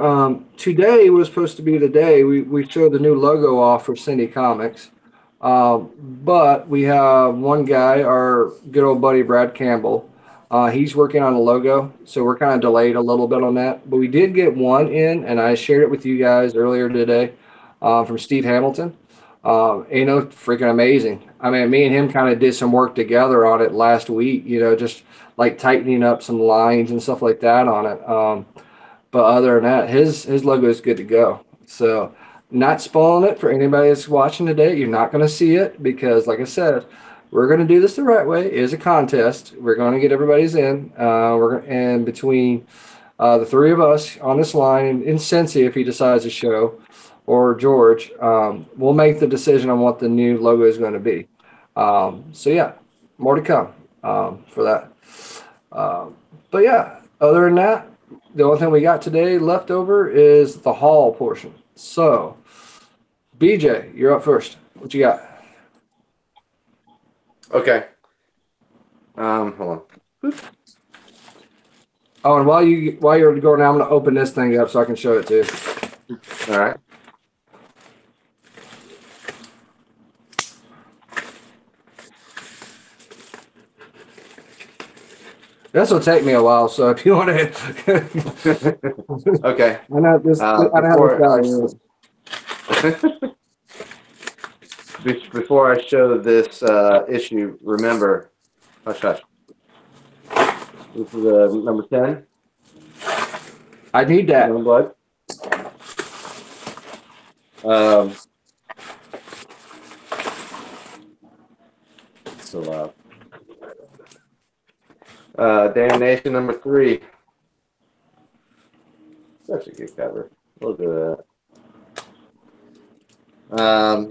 today was supposed to be the day we showed the new logo off for Syndi-Comics. But we have one guy, our good old buddy Brad Campbell. He's working on a logo, so we're kind of delayed a little bit on that. But we did get one in, and I shared it with you guys earlier today from Steve Hamilton. Freaking amazing. I mean, me and him kind of did some work together on it last week, just like tightening up some lines and stuff like that on it. But other than that, his logo is good to go. So not spoiling it for anybody that's watching today. You're not going to see it because, like I said, we're going to do this the right way. It is a contest. We're going to get everybody's in. And between the 3 of us on this line, and Cincy if he decides to show, or George, we'll make the decision on what the new logo is going to be. So yeah, more to come for that. But yeah, other than that, the only thing we got today left over is the haul portion. So, BJ, you're up first. What you got? Okay. Hold on. Oh, and while you're going now, I'm gonna open this thing up so I can show it to you. All right. This will take me a while, so if you want to, Okay. I know this. I know how this guy is. Before I show this issue, remember, hush, hush. This is number 10. I need that. Youngblood. So loud. Damnation number 3. Such a good cover. Look at that.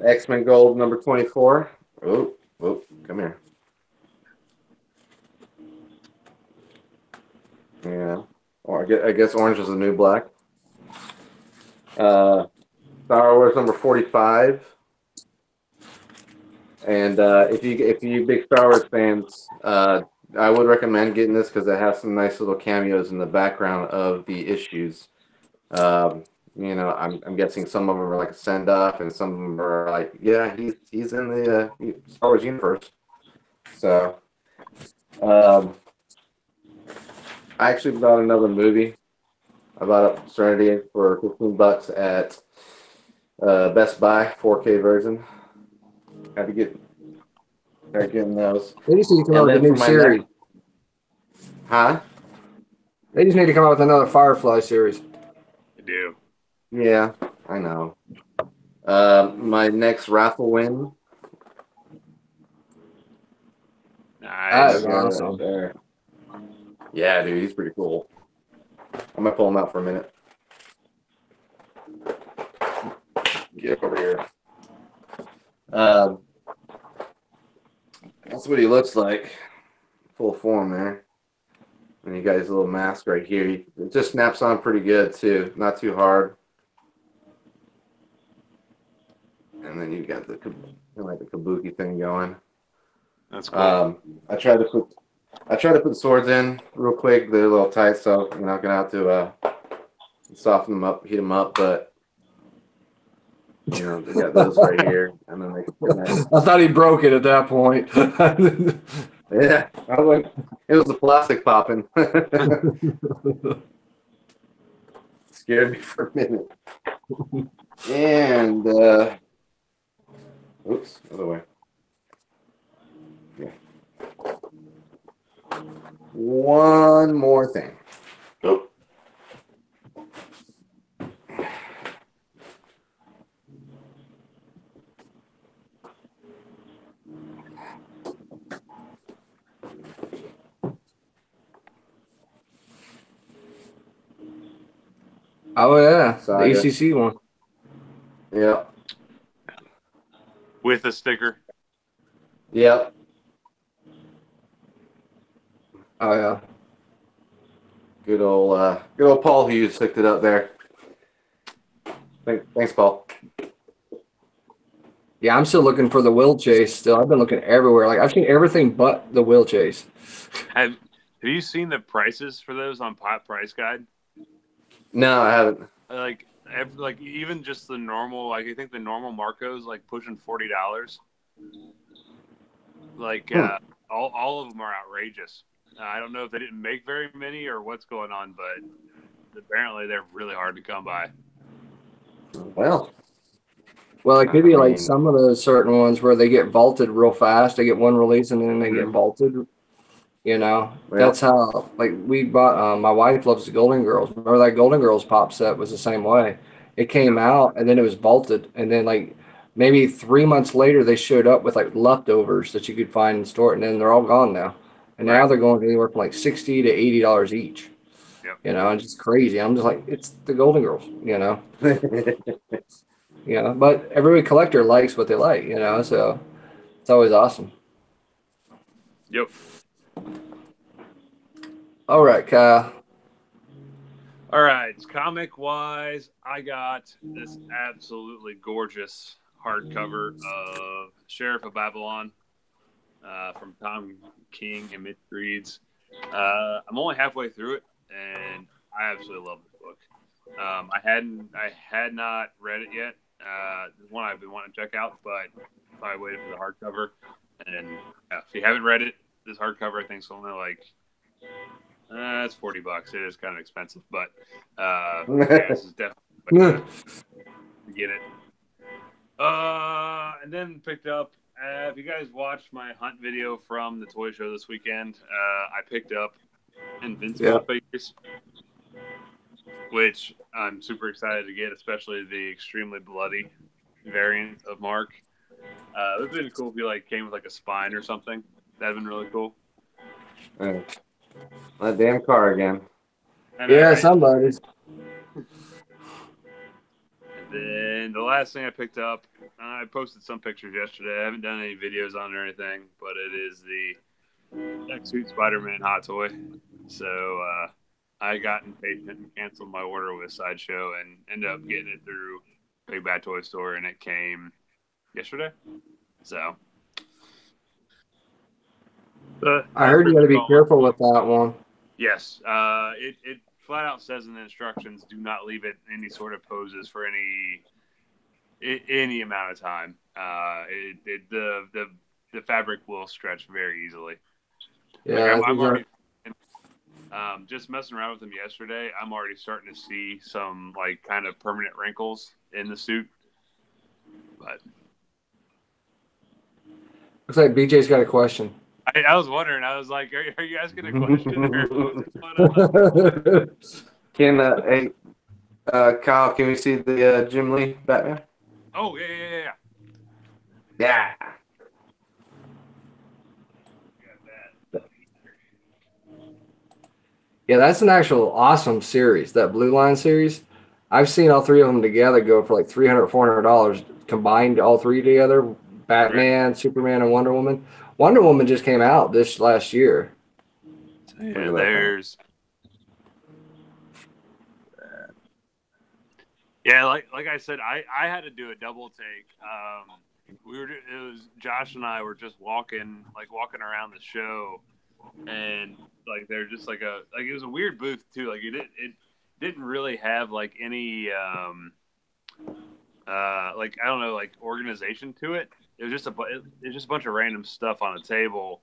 X-Men Gold number 24. Oh, come here. Yeah. Or I guess orange is the new black. Star Wars number 45. And if you big Star Wars fans, I would recommend getting this because it has some nice little cameos in the background of the issues. I'm guessing some of them are like a send off, and some of them are like, yeah, he's in the Star Wars universe. So, I actually bought another movie. I bought up Serenity for $15 at Best Buy, 4K version. Had to start getting those. They just need to come And out with a then new for my series. Huh? They just need to come out with another Firefly series. I do. Yeah, I know. My next raffle win. That Nice. is awesome. There. Yeah, dude, he's pretty cool. I'm gonna pull him out for a minute. Get over here. That's what he looks like, full form there. And you got his little mask right here. It just snaps on pretty good too, not too hard. And then you got the kabuki thing going. That's cool. I tried to put the swords in real quick. They're a little tight, so you're not gonna have to soften them up, heat them up. But they got those right here, and then they connect. I thought he broke it at that point. Yeah, I was like, it was the plastic popping. Scared me for a minute. And oops, other way. Yeah. One more thing. Oh. Oh yeah, Saga. the ECC one. Yeah. With a sticker. Yep. Oh yeah. Good old Paul Hughes hooked it up there. Thanks, Paul. Yeah, I'm still looking for the Will Chase. Still, I've been looking everywhere. Like I've seen everything but the Will Chase. Have you seen the prices for those on Pop Price Guide? No, I haven't. Like even just the normal, like I think the normal Marcos like pushing $40. Like all of them are outrageous. I don't know if they didn't make very many or what's going on, but apparently they're really hard to come by. Well, It could be like mean, some of those certain ones where they get vaulted real fast. They get one release and then they get vaulted. That's how. Like we bought. My wife loves the Golden Girls. Remember that Golden Girls pop set was the same way. It came out and then it was vaulted, and then like maybe 3 months later they showed up with like leftovers that you could find in store, and then they're all gone now. And now they're going anywhere from like $60 to $80 each. Yep. And it's crazy. I'm just like, it's the Golden Girls. But every collector likes what they like. So it's always awesome. Yep. All right, Kyle. All right, comic wise, I got this absolutely gorgeous hardcover of Sheriff of Babylon. from Tom King and Mitch Reeds. I'm only halfway through it, and I absolutely love this book. I had not read it yet. It's one I've been wanting to check out, but I waited for the hardcover. And if you haven't read it, this hardcover I think is only like it's $40. It is kind of expensive, but this is definitely to get it. And then picked up. If you guys watched my hunt video from the toy show this weekend, I picked up Invincible figures, which I'm super excited to get, especially the extremely bloody variant of Mark. It would have been cool if he came with a spine or something. That'd have been really cool. That damn car again. Yeah, somebody's. And then the last thing I picked up, I posted some pictures yesterday. I haven't done any videos on it or anything, but it is the Tech Suit Spider-Man hot toy. So I got impatient and canceled my order with Sideshow and ended up getting it through Big Bad Toy Store, and it came yesterday. So I heard you got to be careful with that one. Yes, it flat out says in the instructions, do not leave it in any sort of poses for any amount of time. The fabric will stretch very easily. Yeah, I'm already just messing around with them yesterday. I'm already starting to see some kind of permanent wrinkles in the suit. But looks like BJ's got a question. I was wondering. I was like, "Are you asking a question?" Or what's going on? Can Kyle? Can we see the Jim Lee Batman? Oh yeah. Yeah. Yeah, that's an actual awesome series. That Blue Line series. I've seen all three of them together go for like $300, $400 combined. All three together: Batman, Superman, and Wonder Woman. Wonder Woman just came out this last year. Yeah, there's. Yeah, like I said, I had to do a double take. It was Josh and I were just walking around the show, and they're just it was a weird booth too. It didn't really have any I don't know, organization to it. It was just a bunch of random stuff on a table,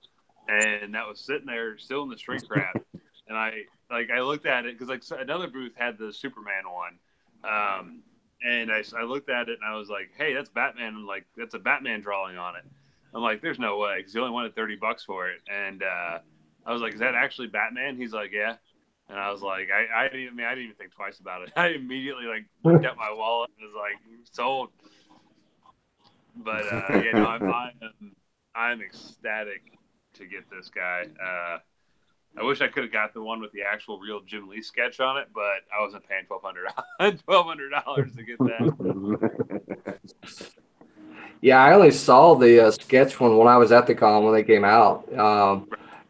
and that was sitting there still in the shrink wrap. And I looked at it because another booth had the Superman one, and I looked at it and I was like, hey, that's Batman. And that's a Batman drawing on it. I'm like, there's no way, because he only wanted $30 for it. And I was like, is that actually Batman? He's like, yeah. And I was like, I didn't even think twice about it. I immediately looked at my wallet and was like, sold. But I'm ecstatic to get this guy. I wish I could have got the one with the actual real Jim Lee sketch on it, but I wasn't paying $1,200 to get that. Yeah, I only saw the sketch one when I was at the con when they came out,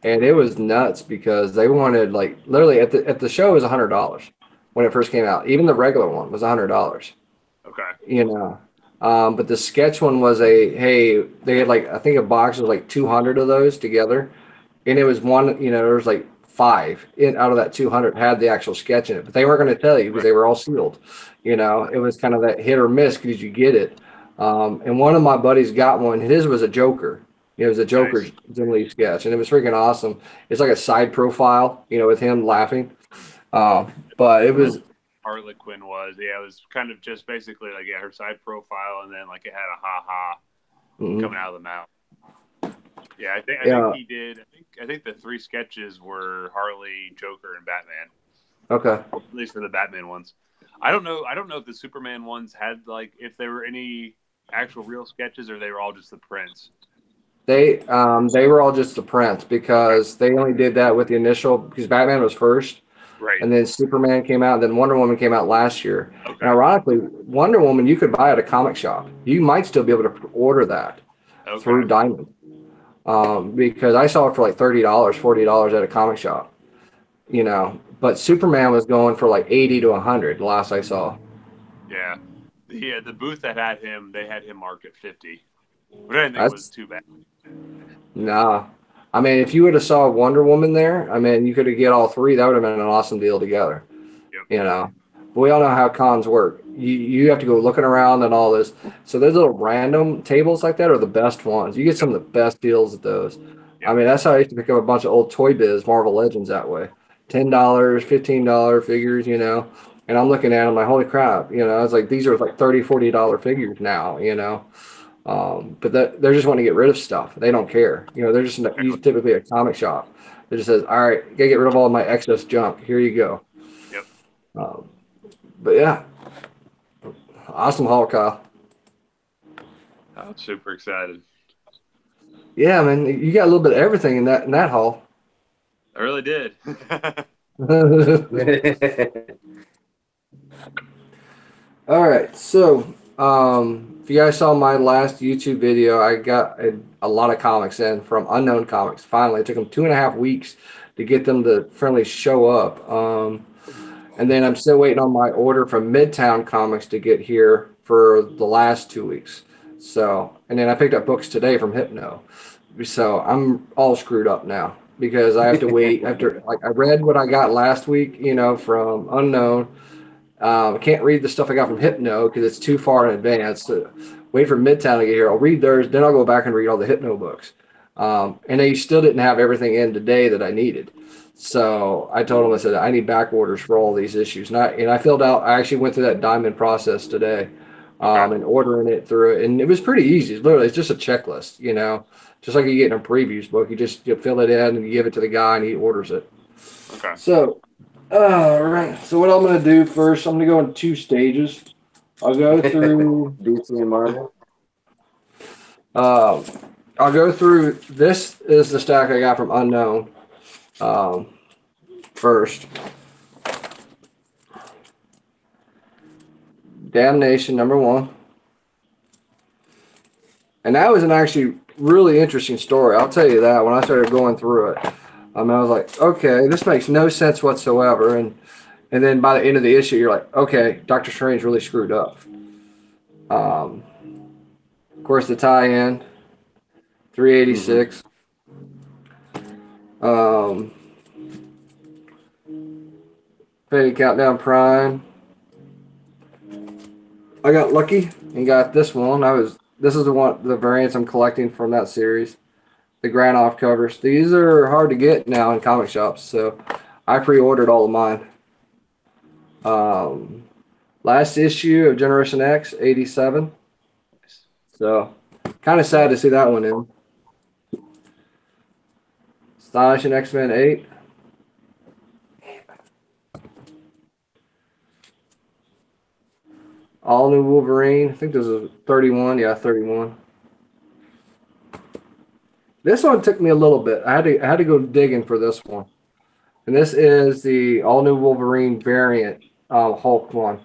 and it was nuts because they wanted literally at the show it was $100 when it first came out. Even the regular one was $100. Okay. But the sketch one was they had I think a box was 200 of those together. And it was one, there was 5 out of that 200 had the actual sketch in it, but they weren't going to tell you because they were all sealed. It was kind of that hit or miss because you get it. And one of my buddies got one. His was a Joker. It was a Joker Jim Lee sketch, and it was freaking awesome. It's like a side profile, with him laughing. But it was. Harley Quinn was, it was kind of just basically her side profile, and then it had a ha coming out of the mouth. Yeah, I think he did. I think the 3 sketches were Harley, Joker, and Batman. Okay. At least for the Batman ones. I don't know if the Superman ones had if there were any actual real sketches or they were all just the prints. They were all just the prints because they only did that with the initial because Batman was first. Right. And then Superman came out, and then Wonder Woman came out last year. Okay. And ironically, Wonder Woman you could buy at a comic shop. You might still be able to order that through Diamond. Because I saw it for $30, $40 at a comic shop, but Superman was going for 80 to 100 the last I saw. Yeah. The booth that had him, they had him marked at 50, which I didn't think was too bad. Nah. I mean, if you would have saw Wonder Woman there, I mean, you could have get all three. That would have been an awesome deal together. Yep. You know, but we all know how cons work. You have to go looking around and all this. So those little random tables like that are the best ones. You get some of the best deals at those. I Yep. mean, that's how I used to pick up a bunch of old Toy Biz Marvel Legends that way. $10, $15 figures, you know. And I'm looking at them like, holy crap, you know, it's like these are like $30, $40 figures now, you know. But they're just wanting to get rid of stuff. They don't care. You know, they're just Exactly. typically a comic shop that just says, all right, gotta get rid of all my excess junk. Here you go. Yep. Um, but yeah, awesome haul, Kyle. I'm super excited. Yeah, man, you got a little bit of everything in that haul. I really did. All right, so if you guys saw my last YouTube video, I got a lot of comics in from Unknown Comics. Finally, it took them 2.5 weeks to get them to finally show up. And then I'm still waiting on my order from Midtown Comics to get here for the last 2 weeks. So, and then I picked up books today from Hypno. So I'm all screwed up now because I have to wait after, like, I read what I got last week, you know, from Unknown. I can't read the stuff I got from Hypno because it's too far in advance. So wait for Midtown to get here. I'll read theirs, then I'll go back and read all the Hypno books. And they still didn't have everything in today that I needed. So I told them, I said, I need back orders for all these issues. And I filled out, I actually went through that diamond process today, Okay. and ordering it through it. And it was pretty easy. It's just a checklist, you know, just like you get in a previews book. You fill it in and you give it to the guy and he orders it. Okay. So, all right. So what I'm going to do first, I'm going to go in 2 stages. I'll go through, DC and Marvel. uh, I'll go through, this is the stack I got from Unknown, first. Damnation #1. And that was an actually really interesting story. I'll tell you that when I started going through it. I was like, okay, this makes no sense whatsoever. And then by the end of the issue, you're like, okay, Doctor Strange really screwed up. Of course, the tie-in, 386. Fading Countdown Prime. I got lucky and got this one. This is the variants I'm collecting from that series. The Granoff covers. These are hard to get now in comic shops, so I pre-ordered all of mine. Last issue of Generation X, 87. So, kind of sad to see that one in. Astonishing X-Men 8. All New Wolverine. I think this is 31. Yeah, 31. This one took me a little bit. I had to go digging for this one. And this is the All New Wolverine variant Hulk one.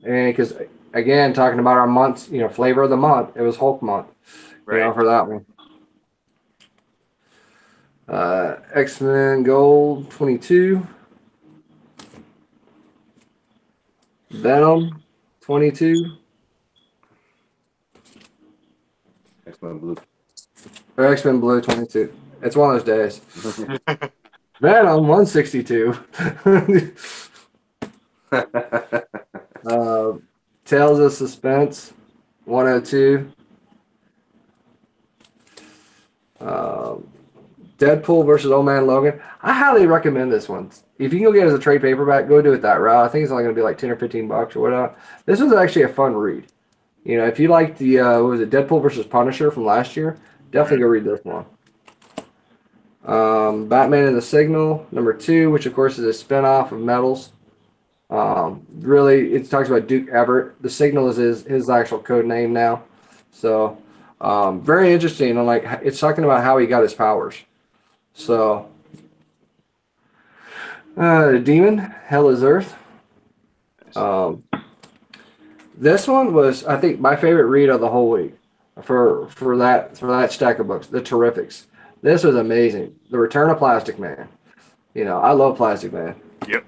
And because, again, talking about our months, you know, flavor of the month, it was Hulk month, you know, Right. for that one. X-Men Gold 22. Venom 22. X-Men Blue. Or X-Men Blue 22. It's one of those days. Venom 162. Tales of Suspense 102. Deadpool versus Old Man Logan. I highly recommend this one. If you can go get it as a trade paperback, go do it that route. I think it's only going to be like 10 or 15 bucks or whatever. This was actually a fun read. You know, if you like the what was it, Deadpool versus Punisher from last year, definitely go read this one. Batman and the Signal #2, which of course is a spinoff of Metals. Really, it talks about Duke Everett. The Signal is his actual code name now. So, very interesting. And like, it's talking about how he got his powers. So, Demon, Hell is Earth. This one was, I think, my favorite read of the whole week for that stack of books. The Terrifics. This was amazing. The Return of Plastic Man. You know, I love Plastic Man. Yep.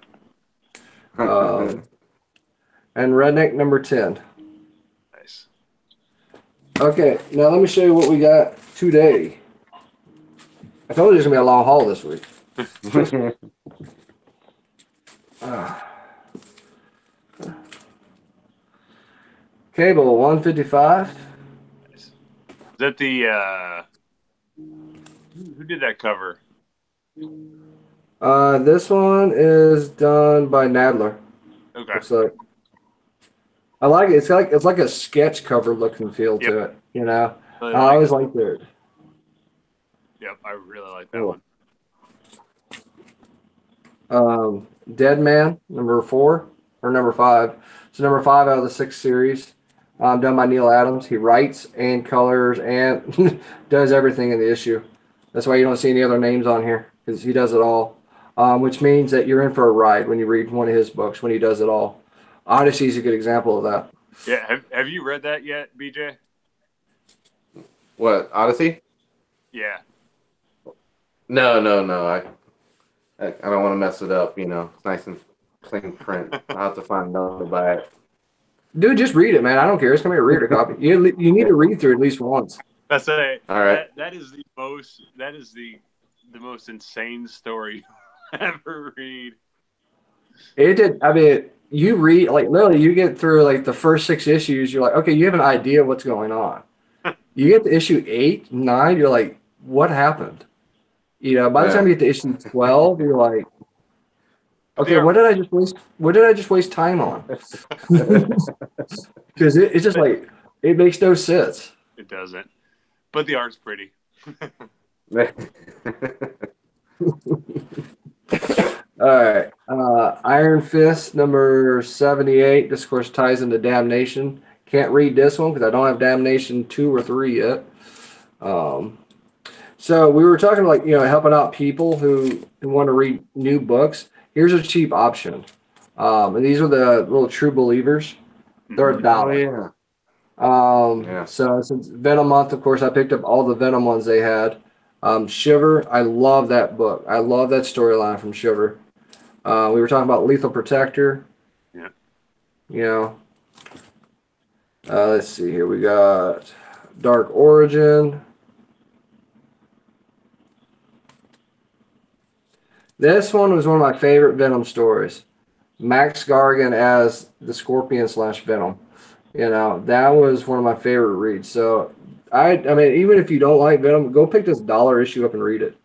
And Redneck #10. Nice. Okay, now let me show you what we got today. I told you it's gonna be a long haul this week. Uh, Cable 155. Is that the who did that cover? This one is done by Nadler. Okay. Looks like. I like it. It's like a sketch cover looking feel Yep. to it. You know, Really I like always it. liked it. Yep, I really like that Cool. one. Dead Man number 4 or number 5. So number 5 out of the 6 series. Done by Neil Adams. He writes and colors and does everything in the issue. That's why you don't see any other names on here because he does it all. Which means that you're in for a ride when you read one of his books when he does it all. Odyssey is a good example of that. Yeah, have you read that yet, BJ? What, Odyssey? Yeah. No. I don't want to mess it up. It's nice and clean print. I'll have to find another to buy it. Dude, just read it, man. I don't care. It's gonna be a reader copy. You need to read through it at least once. That's a All right. that is the most insane story you ever read. It did. I mean, you read like literally, you get through like the first 6 issues. You're like, okay, you have an idea of what's going on. You get to issue 8, 9. You're like, what happened? By the time you get to issue 12, you're like, okay, what did I just waste? What did I just waste time on? Because it's just like it makes no sense. It doesn't. But the art's pretty. All right. Iron Fist number 78. This, of course, ties into Damnation. Can't read this one because I don't have Damnation 2 or 3 yet. So we were talking like, helping out people who want to read new books. Here's a cheap option. And these are the little True Believers. They're $1. Oh, yeah. So since Venom month, of course, I picked up all the Venom ones they had. Shiver, I love that book. I love that storyline from Shiver. We were talking about Lethal Protector. Yeah. Let's see here. We got Dark Origin. This one was one of my favorite Venom stories. Max Gargan as the Scorpion / Venom. That was one of my favorite reads. So I mean, even if you don't like Venom, go pick this dollar issue up and read it.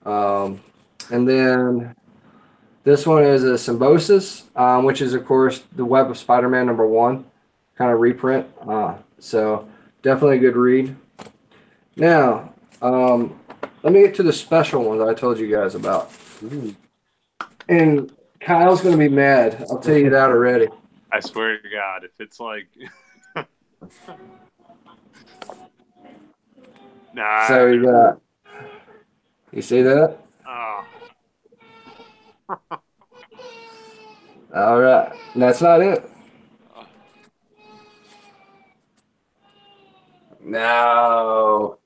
And then this one is a Symbiosis, which is, of course, the Web of Spider-Man number 1, kind of reprint. So definitely a good read. Now, let me get to the special one that I told you guys about. And Kyle's going to be mad. I'll tell you that already. I swear to God, if it's like... Nah. So we got... You see that? Oh. All right. That's not it. No.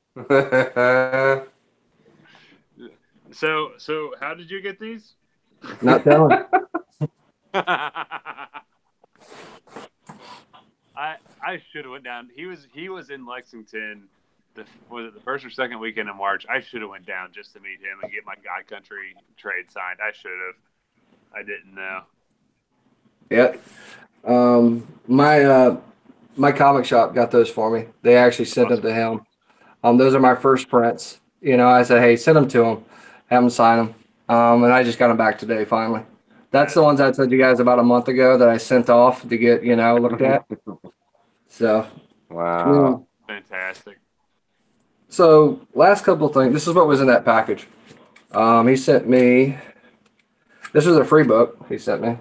So how did you get these? Not telling. I should have went down. He was in Lexington. Was it the first or second weekend in March? I should have went down just to meet him and get my God Country trade signed. I should have. I didn't know. Yep. My comic shop got those for me. They actually sent them to him. Those are my first prints. I said, hey, send them to him. Have him sign them. And I just got them back today, finally. That's the ones I told you guys about a month ago that I sent off to get, looked at. So. Wow. Fantastic. So, last couple of things. This is what was in that package. He sent me. This was a free book he sent me.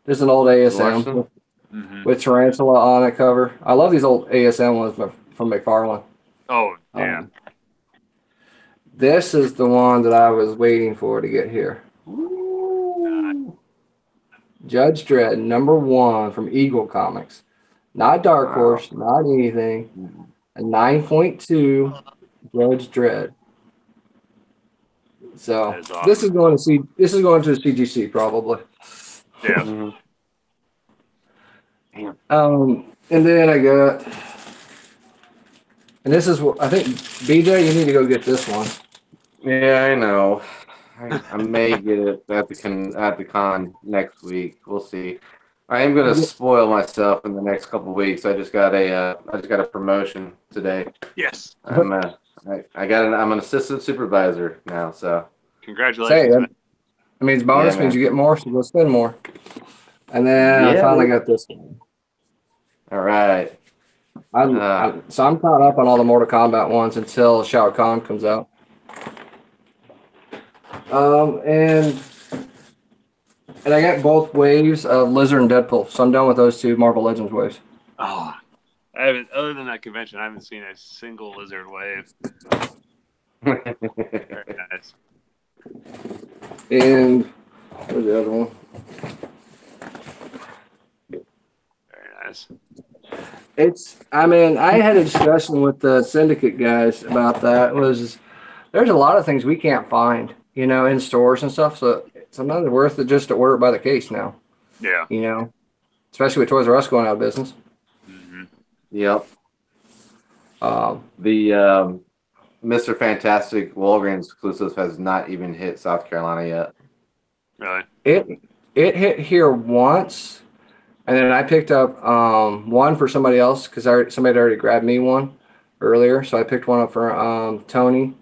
This is an old ASM with Tarantula on it cover. I love these old ASM ones from McFarlane. Oh, yeah. This is the one that I was waiting for to get here. Judge Dredd, number 1 from Eagle Comics. Not Dark Horse, not anything. A 9.2 Judge Dredd. So awesome. this is going to the CGC probably. Yeah. And then I got And this is what I think, BJ, you need to go get this one. Yeah, I know. I may get it at the con next week. We'll see. I am gonna spoil myself in the next couple of weeks. I just got a promotion today. Yes. I'm an assistant supervisor now, so Say Congratulations, man. it. It means yeah, bonus means man. you get more, so go spend more. And then I Yeah. finally got this one. All right. So I'm caught up on all the Mortal Kombat ones until Shao Kahn comes out. And I got both waves of Lizard and Deadpool, so I'm done with those two Marvel Legends waves. Oh, I haven't. Other than that convention, I haven't seen a single lizard wave. Very nice. And where's the other one? Very nice. I had a discussion with the Syndicate guys about that. There's a lot of things we can't find, in stores and stuff. So sometimes it's worth it just to order it by the case now, Yeah. Especially with Toys R Us going out of business. Mm-hmm. Yep. The Mr. Fantastic Walgreens exclusive has not even hit South Carolina yet. Really? it hit here once, and then I picked up one for somebody else because somebody already grabbed me one earlier, so I picked one up for Tony.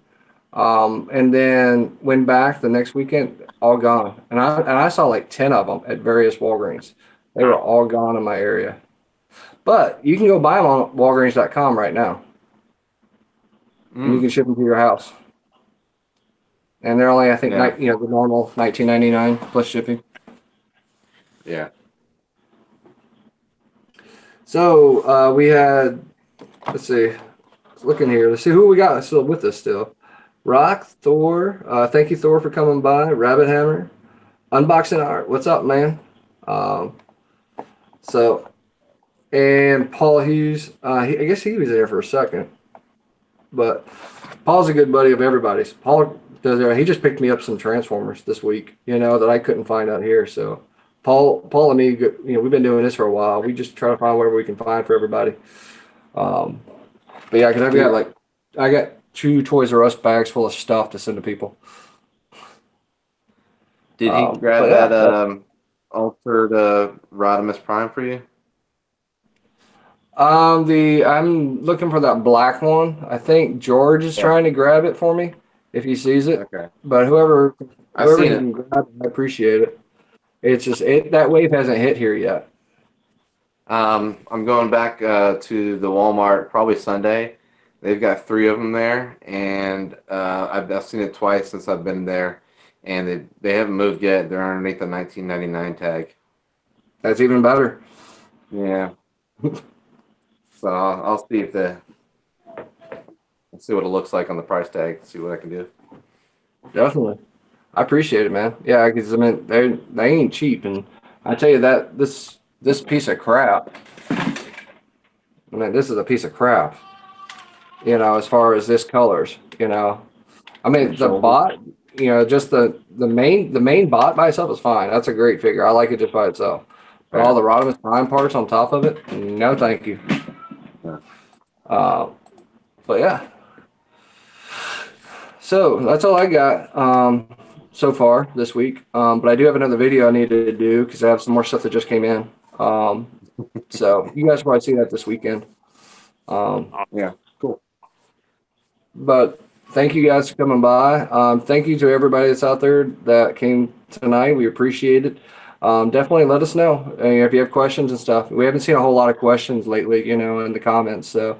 And then went back the next weekend, all gone. And I saw like 10 of them at various Walgreens. They were all gone in my area. But you can go buy them on Walgreens.com right now. And you can ship them to your house. And they're only, I think, Yeah. the normal $19.99 plus shipping. Yeah. So we had, let's see, looking here. Let's see who we got still with us still. Rock, Thor, thank you, Thor, for coming by. Rabbit Hammer, Unboxing Art, what's up, man? And Paul Hughes, I guess he was there for a second, but Paul's a good buddy of everybody's. Paul he just picked me up some Transformers this week, that I couldn't find out here. So Paul and me, we've been doing this for a while. We just try to find whatever we can find for everybody. But yeah, because I got 2 Toys R Us bags full of stuff to send to people. Did he grab that altered Rodimus Prime for you? I'm looking for that black one. I think George is trying to grab it for me if he sees it. Okay. But whoever I've seen can grab it, I appreciate it. It's just that wave hasn't hit here yet. I'm going back to the Walmart probably Sunday. They've got 3 of them there, and I've seen it twice since I've been there, and they haven't moved yet. They're underneath the $19.99 tag. That's even better. Yeah. So I'll see see what it looks like on the price tag. See what I can do. Definitely, I appreciate it, man. Yeah, because they ain't cheap, and I tell you that this piece of crap. This is a piece of crap. As far as this colors, the bot, just the main bot by itself is fine. That's a great figure. I like it just by itself. But all the Rodimus Prime parts on top of it, no thank you. But yeah. So that's all I got so far this week. But I do have another video I need to do because I have some more stuff that just came in. So you guys will probably see that this weekend. Yeah, cool. But thank you guys for coming by. Thank you to everybody that's out there that came tonight. We appreciate it. Definitely let us know if you have questions and stuff. We haven't seen a whole lot of questions lately, in the comments. So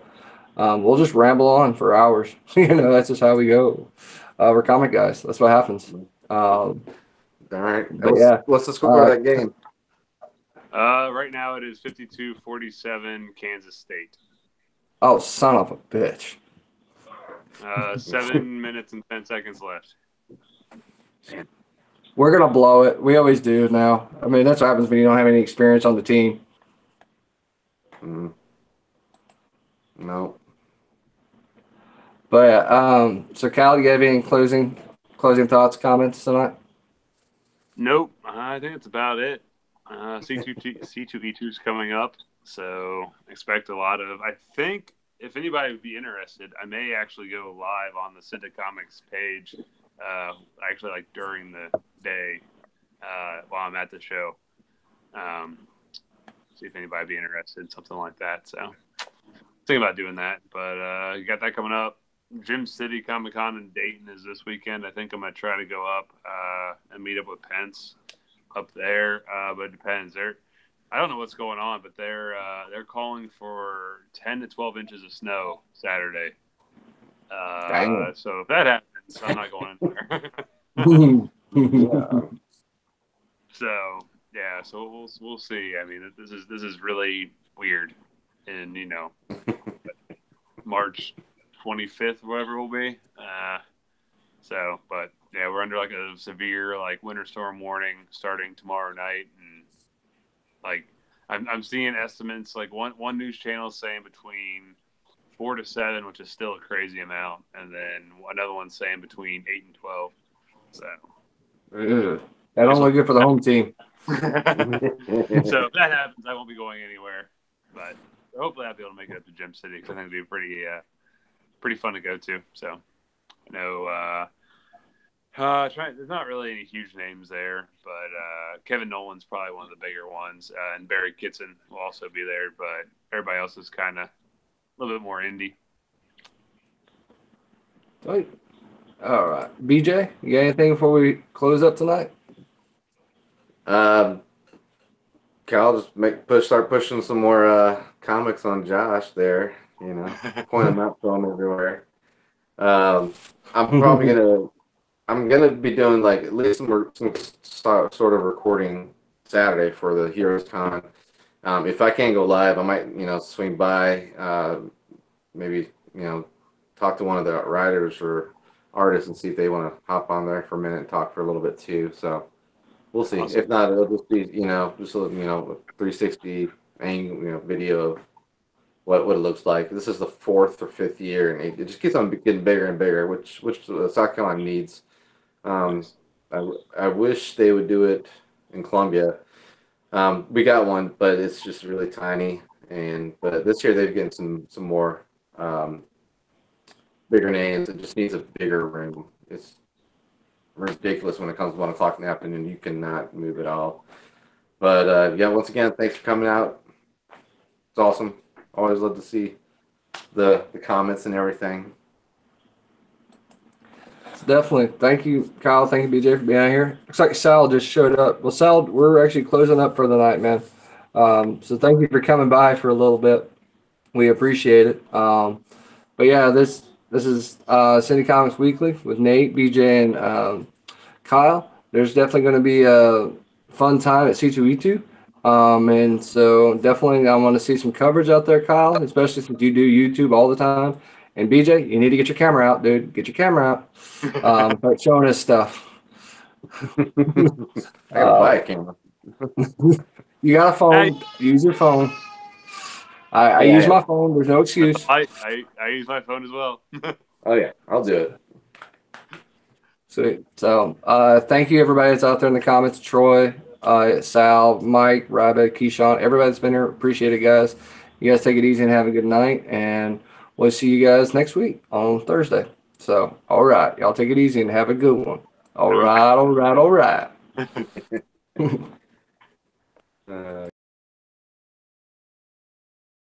we'll just ramble on for hours. That's just how we go. We're comic guys. That's what happens. All right. Yeah. What's the score of that game? Right now it is 52-47 Kansas State. Oh, son of a bitch. 7 minutes and 10 seconds left. We're going to blow it. We always do now. That's what happens when you don't have any experience on the team. No. But so Cal, do you have any closing thoughts, comments tonight? Nope. I think that's about it. C2E2 is coming up, so expect a lot of. I think if anybody would be interested, I may actually go live on the Syndi-Comics page, actually like during the day while I'm at the show. See if anybody would be interested, something like that. So thinking about doing that, but you got that coming up. Gym City Comic Con in Dayton is this weekend. I think I'm gonna try to go up and meet up with Pence up there, but it depends. I don't know what's going on, but they're calling for 10 to 12 inches of snow Saturday. So if that happens, I'm not going anywhere. So yeah, so we'll see. I mean, this is really weird, and March 25th, whatever it will be. But yeah, we're under like a severe like winter storm warning starting tomorrow night, and like I'm seeing estimates like one news channel is saying between 4 to 7, which is still a crazy amount, and then another one saying between 8 and 12. So that don't look good for the home team. So if that happens, I won't be going anywhere, but hopefully I'll be able to make it up to Gym City because I think it'd be pretty fun to go to. So I know there's not really any huge names there, but Kevin Nolan's probably one of the bigger ones, and Barry Kitson will also be there, but everybody else is kind of a little bit more indie. All right, BJ, you got anything before we close up tonight? Cal, just start pushing some more comics on Josh there. Point them out to him everywhere. I'm gonna be doing like at least some sort of recording Saturday for the Heroes Con. If I can't go live, I might swing by, maybe talk to one of the writers or artists and see if they want to hop on there for a minute and talk for a little bit too. So we'll see. Awesome. If not, it'll just be just a 360 angle video of what it looks like. This is the 4th or 5th year, and it just keeps on getting bigger and bigger, which South Carolina needs. I wish they would do it in Columbia. We got one, but it's just really tiny. But this year they've getting some more bigger names. It just needs a bigger room. It's ridiculous when it comes to 1 o'clock in the afternoon. You cannot move at all. But yeah, once again, thanks for coming out. It's awesome. Always love to see the comments and everything. Definitely. Thank you, Kyle. Thank you, BJ, for being out here. Looks like Sal just showed up. Well, Sal, we're actually closing up for the night, man. So thank you for coming by for a little bit. We appreciate it. But yeah, this is Syndi-Comics Weekly with Nate, BJ, and Kyle. There's definitely going to be a fun time at C2E2. And so definitely I want to see some coverage out there, Kyle, especially since you do YouTube all the time. And BJ, you need to get your camera out, dude. Get your camera out. Start showing us stuff. I gotta buy a camera. You got a phone. Use your phone. I use my phone. There's no excuse. I use my phone as well. Oh yeah, I'll do it. Sweet. So thank you everybody that's out there in the comments. Troy, Sal, Mike, Rabbit, Keyshawn, everybody that's been here. Appreciate it, guys. You guys take it easy and have a good night. And we'll see you guys next week on Thursday. So, all right. Y'all take it easy and have a good one. All right.